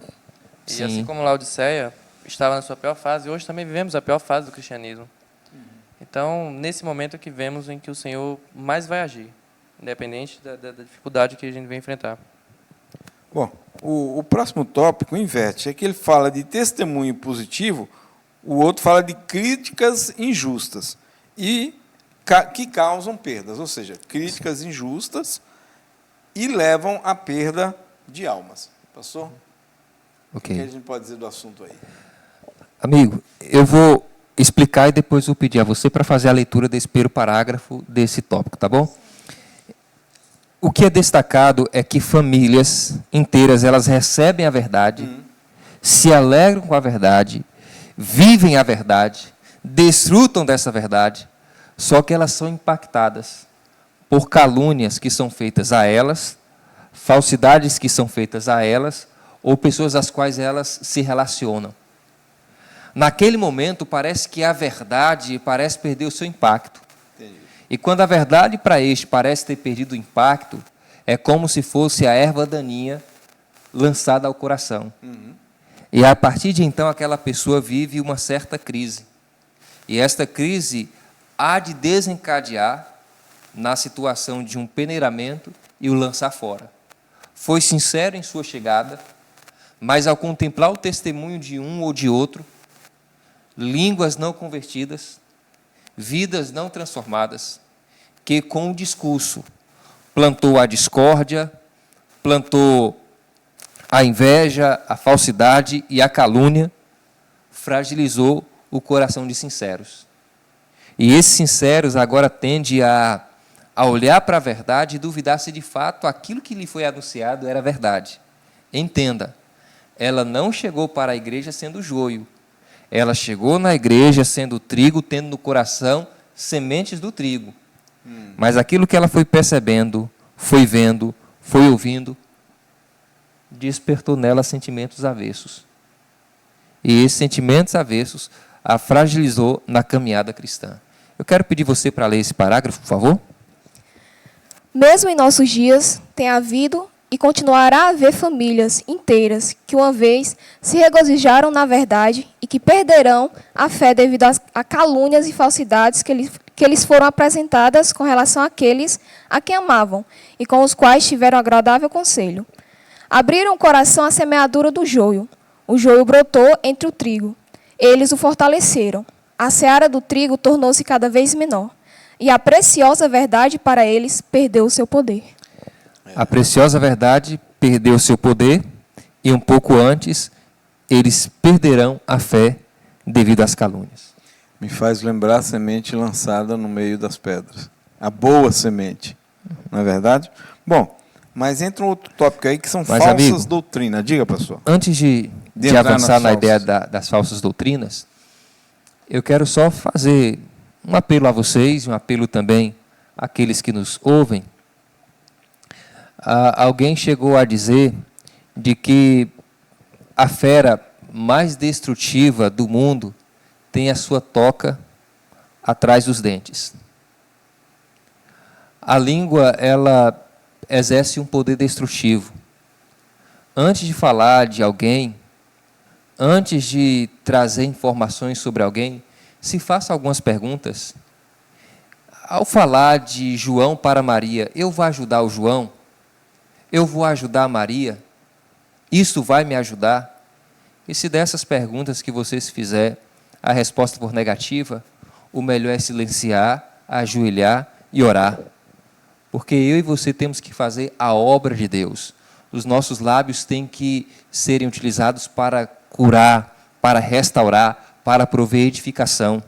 E Sim. assim como Laodiceia estava na sua pior fase, hoje também vivemos a pior fase do cristianismo. Então, nesse momento que vemos em que o Senhor mais vai agir, independente da dificuldade que a gente vem enfrentar. Bom, o próximo tópico inverte, é que ele fala de testemunho positivo, o outro fala de críticas injustas e que causam perdas, ou seja, críticas injustas e levam à perda de almas. Pastor? Ok. O que a gente pode dizer do assunto aí? Amigo, eu vou explicar e depois vou pedir a você para fazer a leitura desse primeiro parágrafo desse tópico, tá bom? O que é destacado é que famílias inteiras, elas recebem a verdade, se alegram com a verdade, vivem a verdade, desfrutam dessa verdade, só que elas são impactadas por calúnias que são feitas a elas, falsidades que são feitas a elas, ou pessoas às quais elas se relacionam. Naquele momento, parece que a verdade parece perder o seu impacto. Entendi. E quando a verdade para este parece ter perdido o impacto, é como se fosse a erva daninha lançada ao coração. E a partir de então, aquela pessoa vive uma certa crise. E esta crise há de desencadear na situação de um peneiramento e o lançar fora. Foi sincero em sua chegada, mas ao contemplar o testemunho de um ou de outro, línguas não convertidas, vidas não transformadas, que com o discurso plantou a discórdia, plantou a inveja, a falsidade e a calúnia, fragilizou o coração de sinceros. E esses sinceros agora tendem a olhar para a verdade e duvidar se de fato aquilo que lhe foi anunciado era verdade. Entenda, ela não chegou para a igreja sendo joio. Ela chegou na igreja sendo trigo, tendo no coração sementes do trigo. Mas aquilo que ela foi percebendo, foi vendo, foi ouvindo, despertou nela sentimentos avessos. E esses sentimentos avessos a fragilizou na caminhada cristã. Eu quero pedir você para ler esse parágrafo, por favor. Mesmo em nossos dias, tem havido e continuará a haver famílias inteiras que uma vez se regozijaram na verdade e que perderão a fé devido a calúnias e falsidades que lhes foram apresentadas com relação àqueles a quem amavam e com os quais tiveram agradável conselho. Abriram o coração à semeadura do joio. O joio brotou entre o trigo. Eles o fortaleceram. A seara do trigo tornou-se cada vez menor. E a preciosa verdade para eles perdeu o seu poder. A preciosa verdade perdeu o seu poder e um pouco antes eles perderão a fé devido às calúnias. Me faz lembrar a semente lançada no meio das pedras. A boa semente. Não é verdade? Bom, mas entra um outro tópico aí que são falsas doutrinas. Diga, pastor. Antes de avançar na ideia das falsas doutrinas, eu quero só fazer um apelo a vocês, um apelo também àqueles que nos ouvem. Alguém chegou a dizer de que a fera mais destrutiva do mundo tem a sua toca atrás dos dentes. A língua, ela exerce um poder destrutivo. Antes de falar de alguém, antes de trazer informações sobre alguém, se faça algumas perguntas. Ao falar de João para Maria, eu vou ajudar o João? Eu vou ajudar a Maria? Isso vai me ajudar? E se dessas perguntas que você se fizer, a resposta for negativa, o melhor é silenciar, ajoelhar e orar. Porque eu e você temos que fazer a obra de Deus. Os nossos lábios têm que serem utilizados para curar, para restaurar, para prover edificação.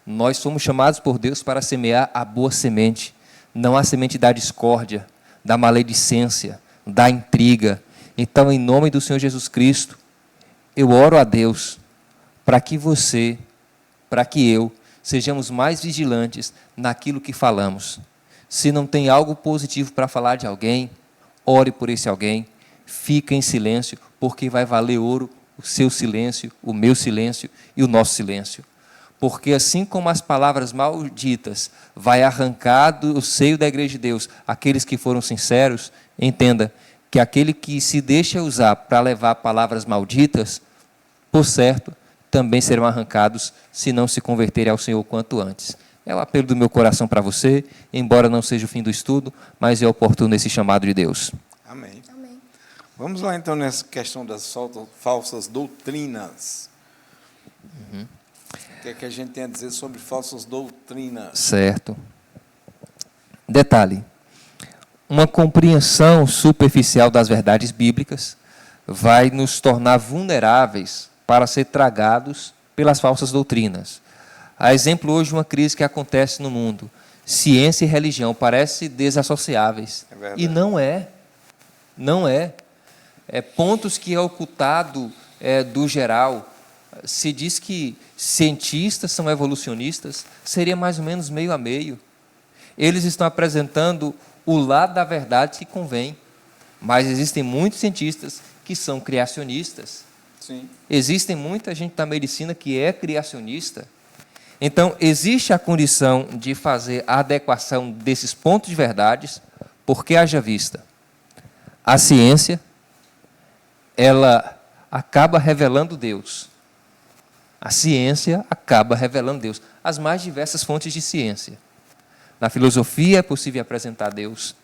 Nós somos chamados por Deus para semear a boa semente, não a semente da discórdia, da maledicência, da intriga. Então, em nome do Senhor Jesus Cristo, eu oro a Deus para que você, para que eu, sejamos mais vigilantes naquilo que falamos. Se não tem algo positivo para falar de alguém, ore por esse alguém, fica em silêncio, porque vai valer ouro o seu silêncio, o meu silêncio e o nosso silêncio. Porque assim como as palavras malditas vai arrancar do seio da igreja de Deus aqueles que foram sinceros, entenda que aquele que se deixa usar para levar palavras malditas, por certo, também serão arrancados se não se converterem ao Senhor quanto antes. É o apelo do meu coração para você, embora não seja o fim do estudo, mas é oportuno esse chamado de Deus. Amém. Amém. Vamos lá, então, nessa questão das falsas doutrinas. O que é que a gente tem a dizer sobre falsas doutrinas? Certo. Detalhe. Uma compreensão superficial das verdades bíblicas vai nos tornar vulneráveis para ser tragados pelas falsas doutrinas. A exemplo hoje de uma crise que acontece no mundo. Ciência e religião parecem desassociáveis. É verdade. E não é. Não é. Pontos que é ocultado do geral. Se diz que cientistas são evolucionistas, seria mais ou menos meio a meio. Eles estão apresentando o lado da verdade que convém. Mas existem muitos cientistas que são criacionistas. Sim. Existem muita gente da medicina que é criacionista. Então, existe a condição de fazer a adequação desses pontos de verdades, porque haja vista. A ciência, ela acaba revelando Deus. A ciência acaba revelando Deus. As mais diversas fontes de ciência. Na filosofia é possível apresentar Deus.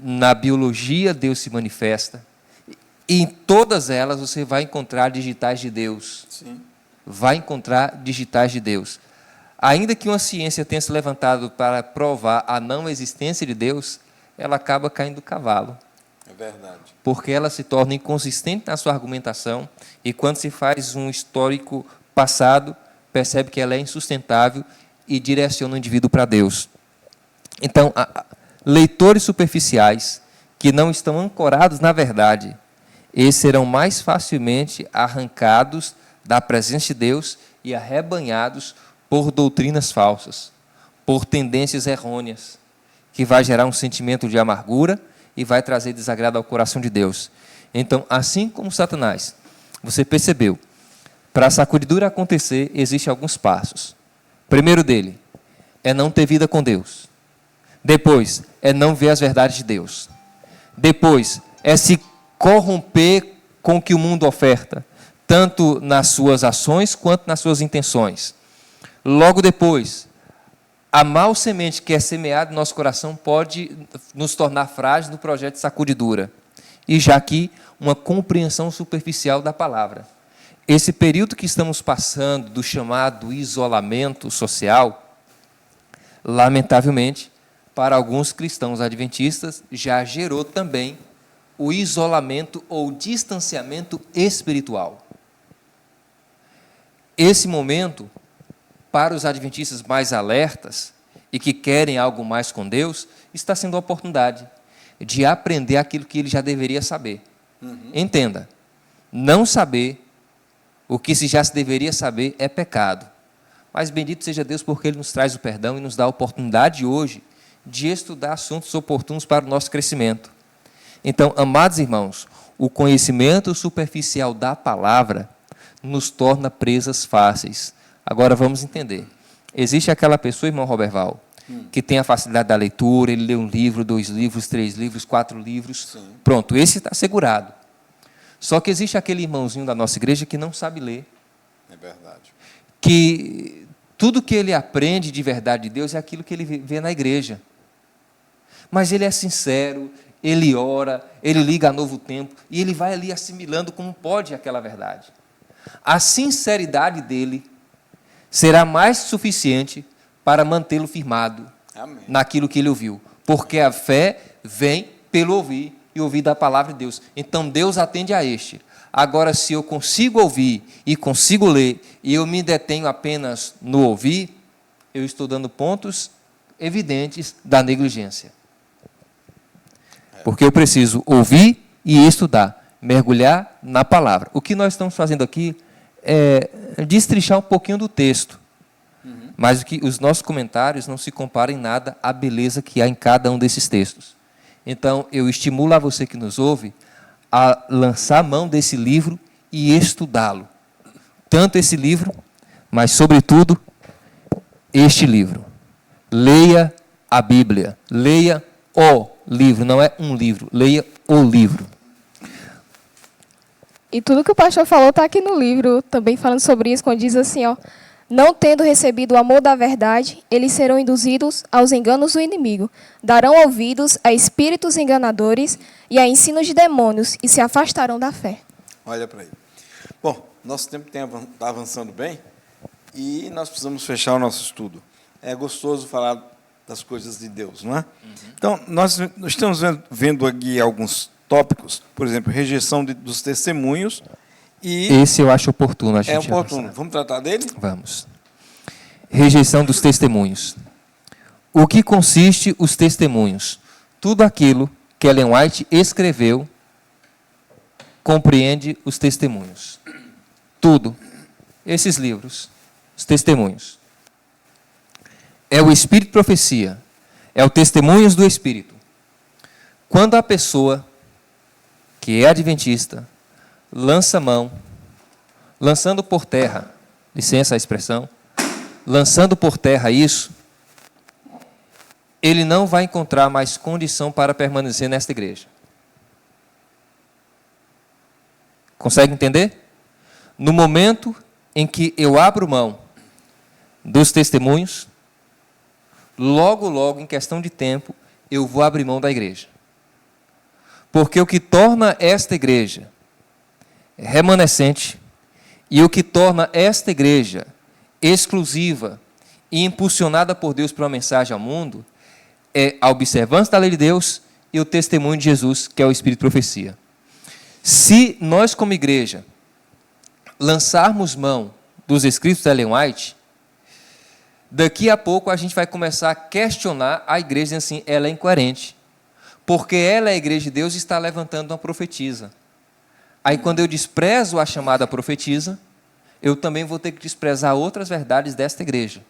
Na biologia, Deus se manifesta. E em todas elas você vai encontrar digitais de Deus. Sim. Vai encontrar digitais de Deus. Ainda que uma ciência tenha se levantado para provar a não existência de Deus, ela acaba caindo do cavalo. É verdade. Porque ela se torna inconsistente na sua argumentação e quando se faz um histórico passado, percebe que ela é insustentável e direciona o indivíduo para Deus. Então, leitores superficiais que não estão ancorados na verdade, esses serão mais facilmente arrancados da presença de Deus e arrebanhados por doutrinas falsas, por tendências errôneas, que vai gerar um sentimento de amargura e vai trazer desagrado ao coração de Deus. Então, assim como Satanás, você percebeu, para a sacudidura acontecer, existem alguns passos. Primeiro dele é não ter vida com Deus. Depois é não ver as verdades de Deus. Depois é se corromper com o que o mundo oferta, tanto nas suas ações quanto nas suas intenções. Logo depois, a mal semente que é semeada no nosso coração pode nos tornar frágeis no projeto de sacudidura. E já aqui, uma compreensão superficial da palavra. Esse período que estamos passando do chamado isolamento social, lamentavelmente, para alguns cristãos adventistas, já gerou também o isolamento ou distanciamento espiritual. Esse momento, para os adventistas mais alertas e que querem algo mais com Deus, está sendo a oportunidade de aprender aquilo que ele já deveria saber. Entenda, não saber o que já se deveria saber é pecado. Mas bendito seja Deus porque Ele nos traz o perdão e nos dá a oportunidade hoje de estudar assuntos oportunos para o nosso crescimento. Então, amados irmãos, o conhecimento superficial da palavra nos torna presas fáceis. Agora vamos entender. Existe aquela pessoa, irmão Roberval, que tem a facilidade da leitura, ele lê um livro, 2 livros, 3 livros, 4 livros. Sim. Pronto, esse está segurado. Só que existe aquele irmãozinho da nossa igreja que não sabe ler. É verdade. Que tudo que ele aprende de verdade de Deus é aquilo que ele vê na igreja. Mas ele é sincero, ele ora, ele liga a Novo Tempo, e ele vai ali assimilando como pode aquela verdade. A sinceridade dele será mais suficiente para mantê-lo firmado Amém. naquilo que ele ouviu. Porque a fé vem pelo ouvir e ouvir da palavra de Deus. Então Deus atende a este. Agora, se eu consigo ouvir e consigo ler, e eu me detenho apenas no ouvir, eu estou dando pontos evidentes da negligência. Porque eu preciso ouvir e estudar, mergulhar na palavra. O que nós estamos fazendo aqui é destrinchar um pouquinho do texto. Mas os nossos comentários não se comparam em nada à beleza que há em cada um desses textos. Então, eu estimulo a você que nos ouve a lançar mão desse livro e estudá-lo. Tanto esse livro, mas, sobretudo, este livro. Leia a Bíblia. Leia o livro. Não é um livro. Leia o livro. E tudo que o pastor falou está aqui no livro, também falando sobre isso, quando diz assim, ó, não tendo recebido o amor da verdade, eles serão induzidos aos enganos do inimigo, darão ouvidos a espíritos enganadores e a ensinos de demônios e se afastarão da fé. Olha para aí. Bom, nosso tempo está avançando bem e nós precisamos fechar o nosso estudo. É gostoso falar das coisas de Deus, não é? Então, nós estamos vendo aqui alguns tópicos, por exemplo, rejeição dos testemunhos. E esse eu acho oportuno a gente oportuno. avançar. Vamos tratar dele? Vamos. Rejeição dos testemunhos. O que consiste os testemunhos? Tudo aquilo que Ellen White escreveu compreende os testemunhos. Tudo. Esses livros, os testemunhos. É o Espírito de Profecia. É o Testemunhos do Espírito. Quando a pessoa que é adventista lança mão, lançando por terra, licença a expressão, lançando por terra isso, ele não vai encontrar mais condição para permanecer nesta igreja. Consegue entender? No momento em que eu abro mão dos testemunhos, logo, em questão de tempo, eu vou abrir mão da igreja. Porque o que torna esta igreja remanescente e o que torna esta igreja exclusiva e impulsionada por Deus para uma mensagem ao mundo é a observância da lei de Deus e o testemunho de Jesus, que é o Espírito de Profecia. Se nós, como igreja, lançarmos mão dos escritos de Ellen White, daqui a pouco a gente vai começar a questionar a igreja, dizendo assim, ela é incoerente, porque ela é a igreja de Deus e está levantando uma profetisa. Aí, quando eu desprezo a chamada profetisa, eu também vou ter que desprezar outras verdades desta igreja.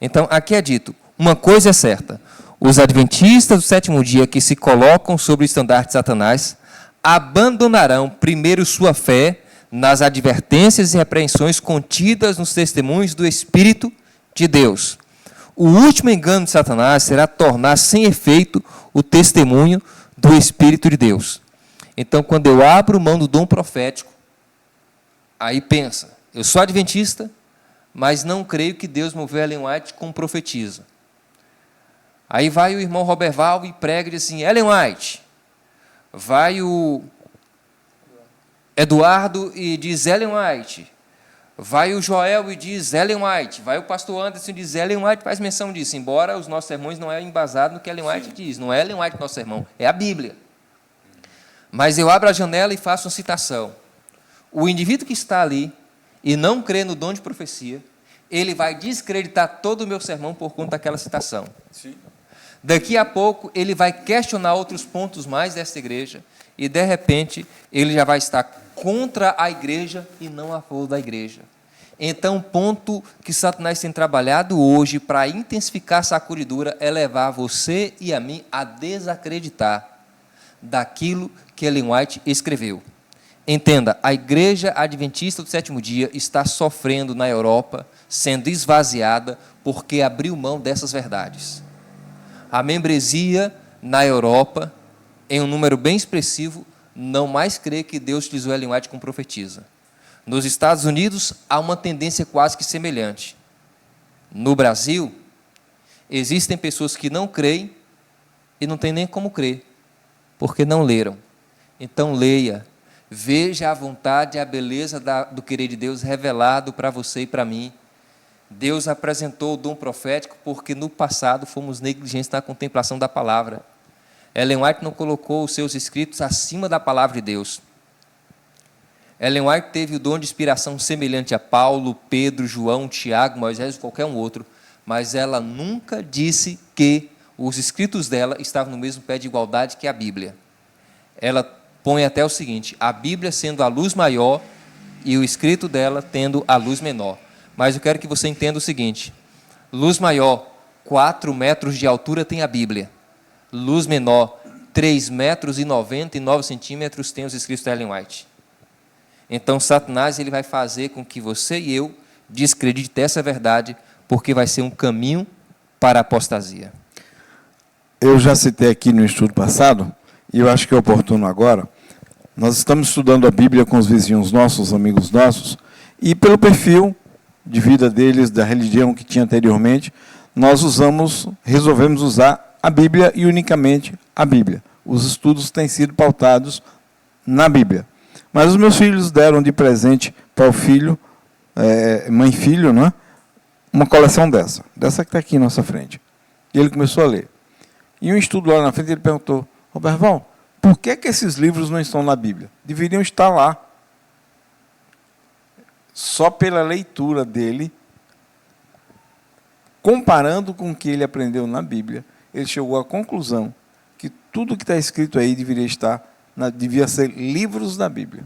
Então, aqui é dito, uma coisa é certa, os adventistas do sétimo dia que se colocam sobre o estandarte de Satanás abandonarão primeiro sua fé nas advertências e repreensões contidas nos testemunhos do Espírito de Deus. O último engano de Satanás será tornar sem efeito o testemunho do Espírito de Deus. Então, quando eu abro mão do dom profético, aí pensa, eu sou adventista, mas não creio que Deus moveu Ellen White como profetiza. Aí vai o irmão Robert Val e prega e diz assim, Ellen White. Vai o Eduardo e diz Ellen White. Vai o Joel e diz Ellen White. Vai o pastor Anderson e diz Ellen White, faz menção disso. Embora os nossos sermões não é embasado no que Ellen White diz. Não é Ellen White nosso sermão, é a Bíblia. Mas eu abro a janela e faço uma citação. O indivíduo que está ali e não crê no dom de profecia, ele vai descreditar todo o meu sermão por conta daquela citação. Sim. Daqui a pouco, ele vai questionar outros pontos mais dessa igreja e, de repente, ele já vai estar contra a igreja e não a favor da igreja. Então, o ponto que Satanás tem trabalhado hoje para intensificar a sacudidura é levar você e a mim a desacreditar daquilo que Ellen White escreveu. Entenda, a igreja adventista do sétimo dia está sofrendo na Europa, sendo esvaziada porque abriu mão dessas verdades. A membresia na Europa, em um número bem expressivo, não mais crê que Deus utilizou Ellen White como profetisa. Nos Estados Unidos, há uma tendência quase que semelhante. No Brasil, existem pessoas que não creem e não têm nem como crer, porque não leram. Então, leia. Veja a vontade e a beleza do querer de Deus revelado para você e para mim. Deus apresentou o dom profético porque no passado fomos negligentes na contemplação da palavra. Ellen White não colocou os seus escritos acima da palavra de Deus. Ellen White teve o dom de inspiração semelhante a Paulo, Pedro, João, Tiago, Moisés, qualquer um outro, mas ela nunca disse que os escritos dela estavam no mesmo pé de igualdade que a Bíblia. Ela põe até o seguinte: a Bíblia sendo a luz maior e o escrito dela tendo a luz menor. Mas eu quero que você entenda o seguinte: luz maior, 4 metros de altura tem a Bíblia. Luz menor, 3 metros e 99 centímetros tem os escritos de Ellen White. Então, Satanás ele vai fazer com que você e eu descredite essa verdade, porque vai ser um caminho para a apostasia. Eu já citei aqui no estudo passado, e eu acho que é oportuno agora. Nós estamos estudando a Bíblia com os vizinhos nossos, amigos nossos, e pelo perfil de vida deles, da religião que tinha anteriormente, nós resolvemos usar a Bíblia e unicamente a Bíblia. Os estudos têm sido pautados na Bíblia. Mas os meus filhos deram de presente para o filho, mãe e filho, não é? Uma coleção dessa que está aqui em nossa frente. E ele começou a ler. E um estudo lá na frente, ele perguntou: Roberval, por que esses livros não estão na Bíblia? Deveriam estar lá. Só pela leitura dele, comparando com o que ele aprendeu na Bíblia, ele chegou à conclusão que tudo que está escrito aí devia ser livros da Bíblia.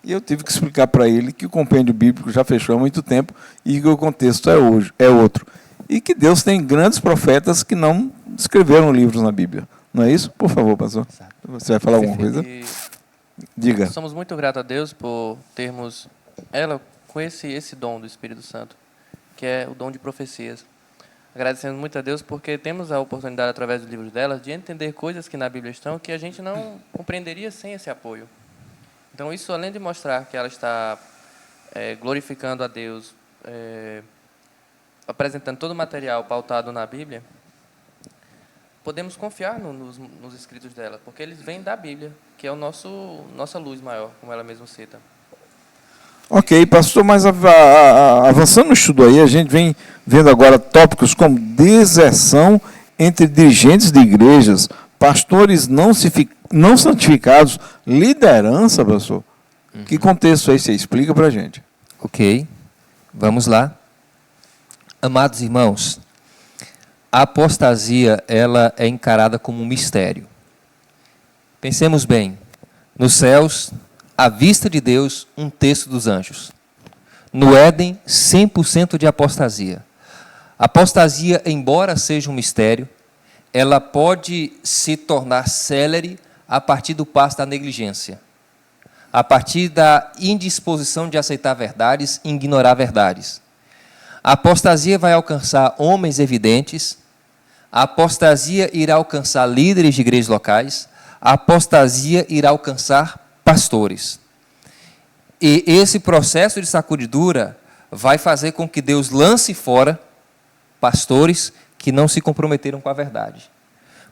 E eu tive que explicar para ele que o compêndio bíblico já fechou há muito tempo e que o contexto é outro. E que Deus tem grandes profetas que não escreveram livros na Bíblia. Não é isso? Por favor, pastor. Você vai falar alguma coisa? Diga. Somos muito gratos a Deus por termos ela com esse dom do Espírito Santo, que é o dom de profecias. Agradecendo muito a Deus porque temos a oportunidade, através dos livros dela, de entender coisas que na Bíblia estão que a gente não compreenderia sem esse apoio. Então, isso, além de mostrar que ela está glorificando a Deus, apresentando todo o material pautado na Bíblia, podemos confiar nos escritos dela, porque eles vêm da Bíblia, que é nossa luz maior, como ela mesma cita. Ok, pastor, mas avançando no estudo aí, a gente vem vendo agora tópicos como deserção entre dirigentes de igrejas, pastores não santificados, liderança, pastor. Que contexto aí você explica para a gente? Ok, vamos lá. Amados irmãos, a apostasia ela é encarada como um mistério. Pensemos bem, nos céus, à vista de Deus, um terço dos anjos. No Éden, 100% de apostasia. Apostasia, embora seja um mistério, ela pode se tornar célere a partir do passo da negligência, a partir da indisposição de aceitar verdades e ignorar verdades. A apostasia vai alcançar homens evidentes, a apostasia irá alcançar líderes de igrejas locais, a apostasia irá alcançar pastores. E esse processo de sacudidura vai fazer com que Deus lance fora pastores que não se comprometeram com a verdade.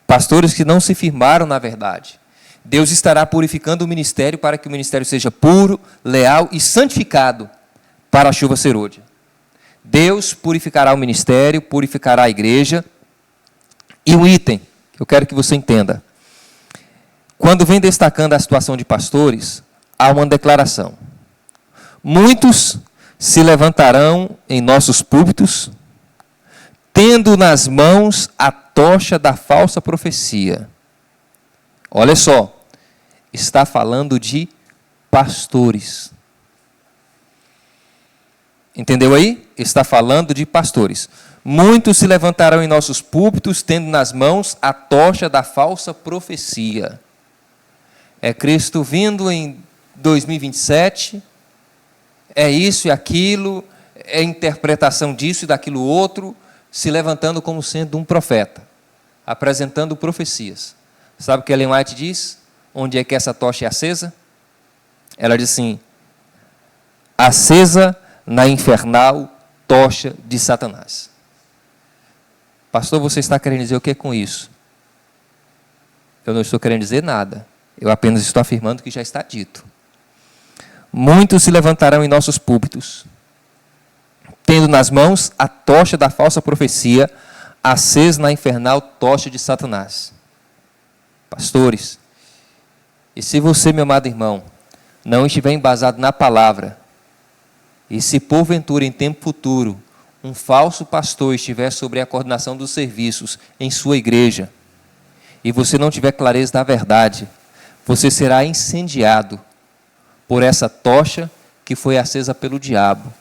Pastores que não se firmaram na verdade. Deus estará purificando o ministério para que o ministério seja puro, leal e santificado para a chuva serôdia. Deus purificará o ministério, purificará a igreja. E um item que eu quero que você entenda. Quando vem destacando a situação de pastores, há uma declaração. Muitos se levantarão em nossos púlpitos, tendo nas mãos a tocha da falsa profecia. Olha só, está falando de pastores. Entendeu aí? Está falando de pastores. Muitos se levantarão em nossos púlpitos, tendo nas mãos a tocha da falsa profecia. É Cristo vindo em 2027, é isso e aquilo, é interpretação disso e daquilo outro, se levantando como sendo um profeta, apresentando profecias. Sabe o que Ellen White diz? Onde é que essa tocha é acesa? Ela diz assim: acesa na infernal tocha de Satanás. Pastor, você está querendo dizer o que com isso? Eu não estou querendo dizer nada. Eu apenas estou afirmando que já está dito. Muitos se levantarão em nossos púlpitos, tendo nas mãos a tocha da falsa profecia, acesa na infernal tocha de Satanás. Pastores, e se você, meu amado irmão, não estiver embasado na palavra, e se porventura em tempo futuro um falso pastor estiver sobre a coordenação dos serviços em sua igreja, e você não tiver clareza da verdade, você será incendiado por essa tocha que foi acesa pelo diabo.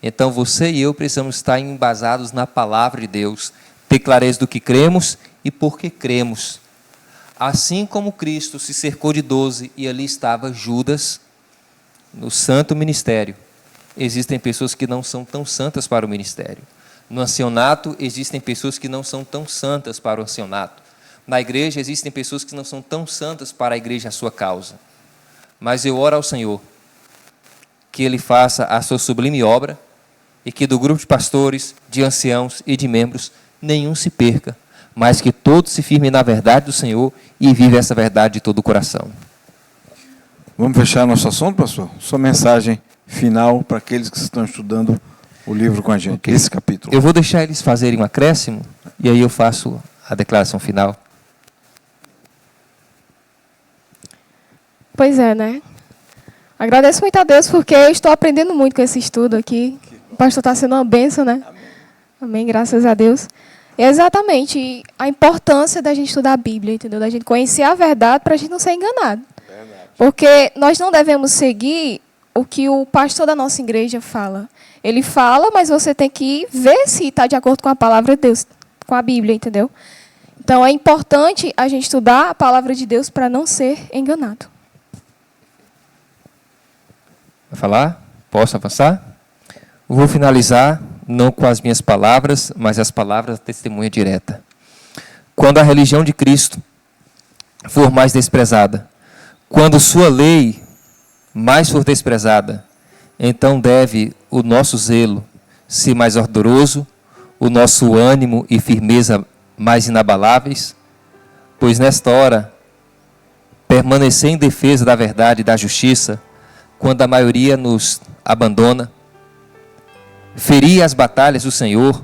Então você e eu precisamos estar embasados na palavra de Deus, ter clareza do que cremos e por que cremos. Assim como Cristo se cercou de 12 e ali estava Judas, no santo ministério, existem pessoas que não são tão santas para o ministério. No ancianato, existem pessoas que não são tão santas para o ancianato. Na igreja, existem pessoas que não são tão santas para a igreja, a sua causa. Mas eu oro ao Senhor que Ele faça a sua sublime obra e que do grupo de pastores, de anciãos e de membros, nenhum se perca, mas que todos se firmem na verdade do Senhor e vivem essa verdade de todo o coração. Vamos fechar nosso assunto, pastor? Sua mensagem final para aqueles que estão estudando o livro com a gente, okay. Esse capítulo. Eu vou deixar eles fazerem um acréscimo e aí eu faço a declaração final. Pois é, né? Agradeço muito a Deus porque eu estou aprendendo muito com esse estudo aqui. O pastor está sendo uma bênção, né? Amém. Amém, graças a Deus. É exatamente a importância da gente estudar a Bíblia, entendeu? Da gente conhecer a verdade para a gente não ser enganado. Verdade. Porque nós não devemos seguir o que o pastor da nossa igreja fala. Ele fala, mas você tem que ver se está de acordo com a palavra de Deus, com a Bíblia, entendeu? Então é importante a gente estudar a palavra de Deus para não ser enganado. Vai falar? Posso avançar? Vou finalizar, não com as minhas palavras, mas as palavras da testemunha direta. Quando a religião de Cristo for mais desprezada, quando sua lei mais for desprezada, então deve o nosso zelo ser mais ardoroso, o nosso ânimo e firmeza mais inabaláveis, pois nesta hora, permanecer em defesa da verdade e da justiça, quando a maioria nos abandona, ferir as batalhas do Senhor,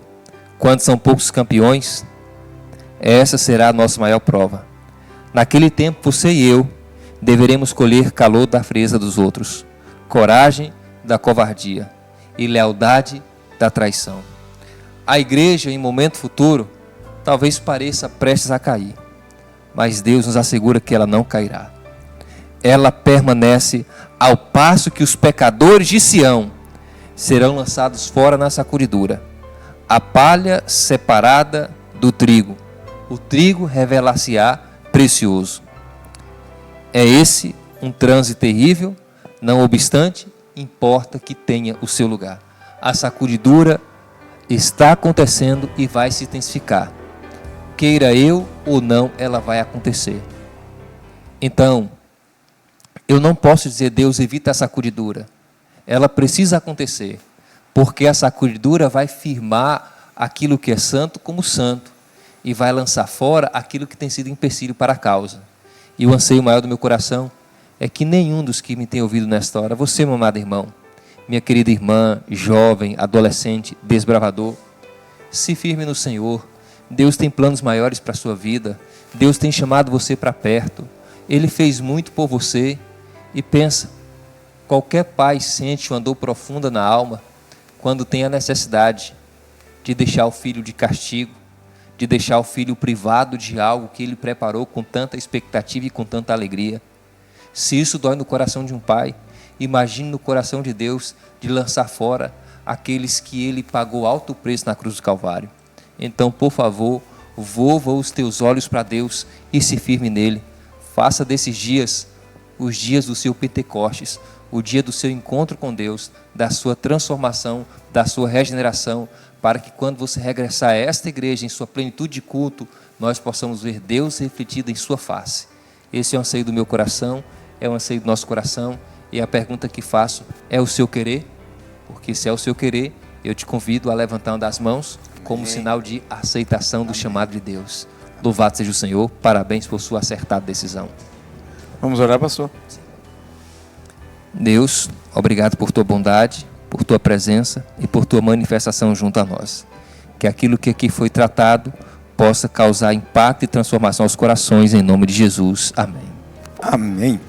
quando são poucos campeões, essa será a nossa maior prova. Naquele tempo, você e eu deveremos colher calor da frieza dos outros, coragem da covardia e lealdade da traição. A igreja, em momento futuro, talvez pareça prestes a cair, mas Deus nos assegura que ela não cairá. Ela permanece ao passo que os pecadores de Sião serão lançados fora na sacudidura. A palha separada do trigo, o trigo revelar-se-á precioso. É esse um transe terrível, não obstante, importa que tenha o seu lugar. A sacudidura está acontecendo e vai se intensificar. Queira eu ou não, ela vai acontecer. Então, eu não posso dizer, Deus, evita a sacudidura. Ela precisa acontecer, porque a sacudidura vai firmar aquilo que é santo como santo e vai lançar fora aquilo que tem sido empecilho para a causa. E o anseio maior do meu coração é que nenhum dos que me tem ouvido nesta hora, você, meu amado irmão, minha querida irmã, jovem, adolescente, desbravador, se firme no Senhor. Deus tem planos maiores para a sua vida. Deus tem chamado você para perto. Ele fez muito por você. E pensa, qualquer pai sente uma dor profunda na alma quando tem a necessidade de deixar o filho de castigo, de deixar o filho privado de algo que ele preparou com tanta expectativa e com tanta alegria. Se isso dói no coração de um pai, imagine no coração de Deus de lançar fora aqueles que ele pagou alto preço na cruz do Calvário. Então, por favor, volva os teus olhos para Deus e se firme nele. Faça desses dias os dias do seu Pentecostes, o dia do seu encontro com Deus, da sua transformação, da sua regeneração, para que quando você regressar a esta igreja em sua plenitude de culto, nós possamos ver Deus refletido em sua face. Esse é o anseio do meu coração, é o anseio do nosso coração, E a pergunta que faço, é o seu querer? Porque se é o seu querer, eu te convido a levantar uma das mãos como sinal de aceitação do chamado de Deus. Louvado seja o Senhor, parabéns por sua acertada decisão. Vamos orar, pastor? Deus, obrigado por tua bondade, por tua presença e por tua manifestação junto a nós. Que aquilo que aqui foi tratado possa causar impacto e transformação aos corações, em nome de Jesus. Amém. Amém.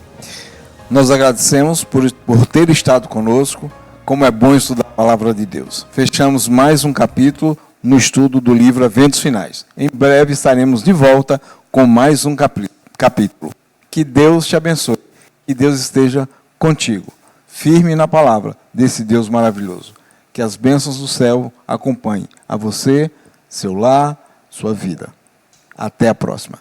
Nós agradecemos por ter estado conosco. Como é bom estudar a palavra de Deus. Fechamos mais um capítulo no estudo do livro Eventos Finais. Em breve estaremos de volta com mais um capítulo. Que Deus te abençoe. Que Deus esteja contigo. Firme na palavra desse Deus maravilhoso. Que as bênçãos do céu acompanhem a você, seu lar, sua vida. Até a próxima.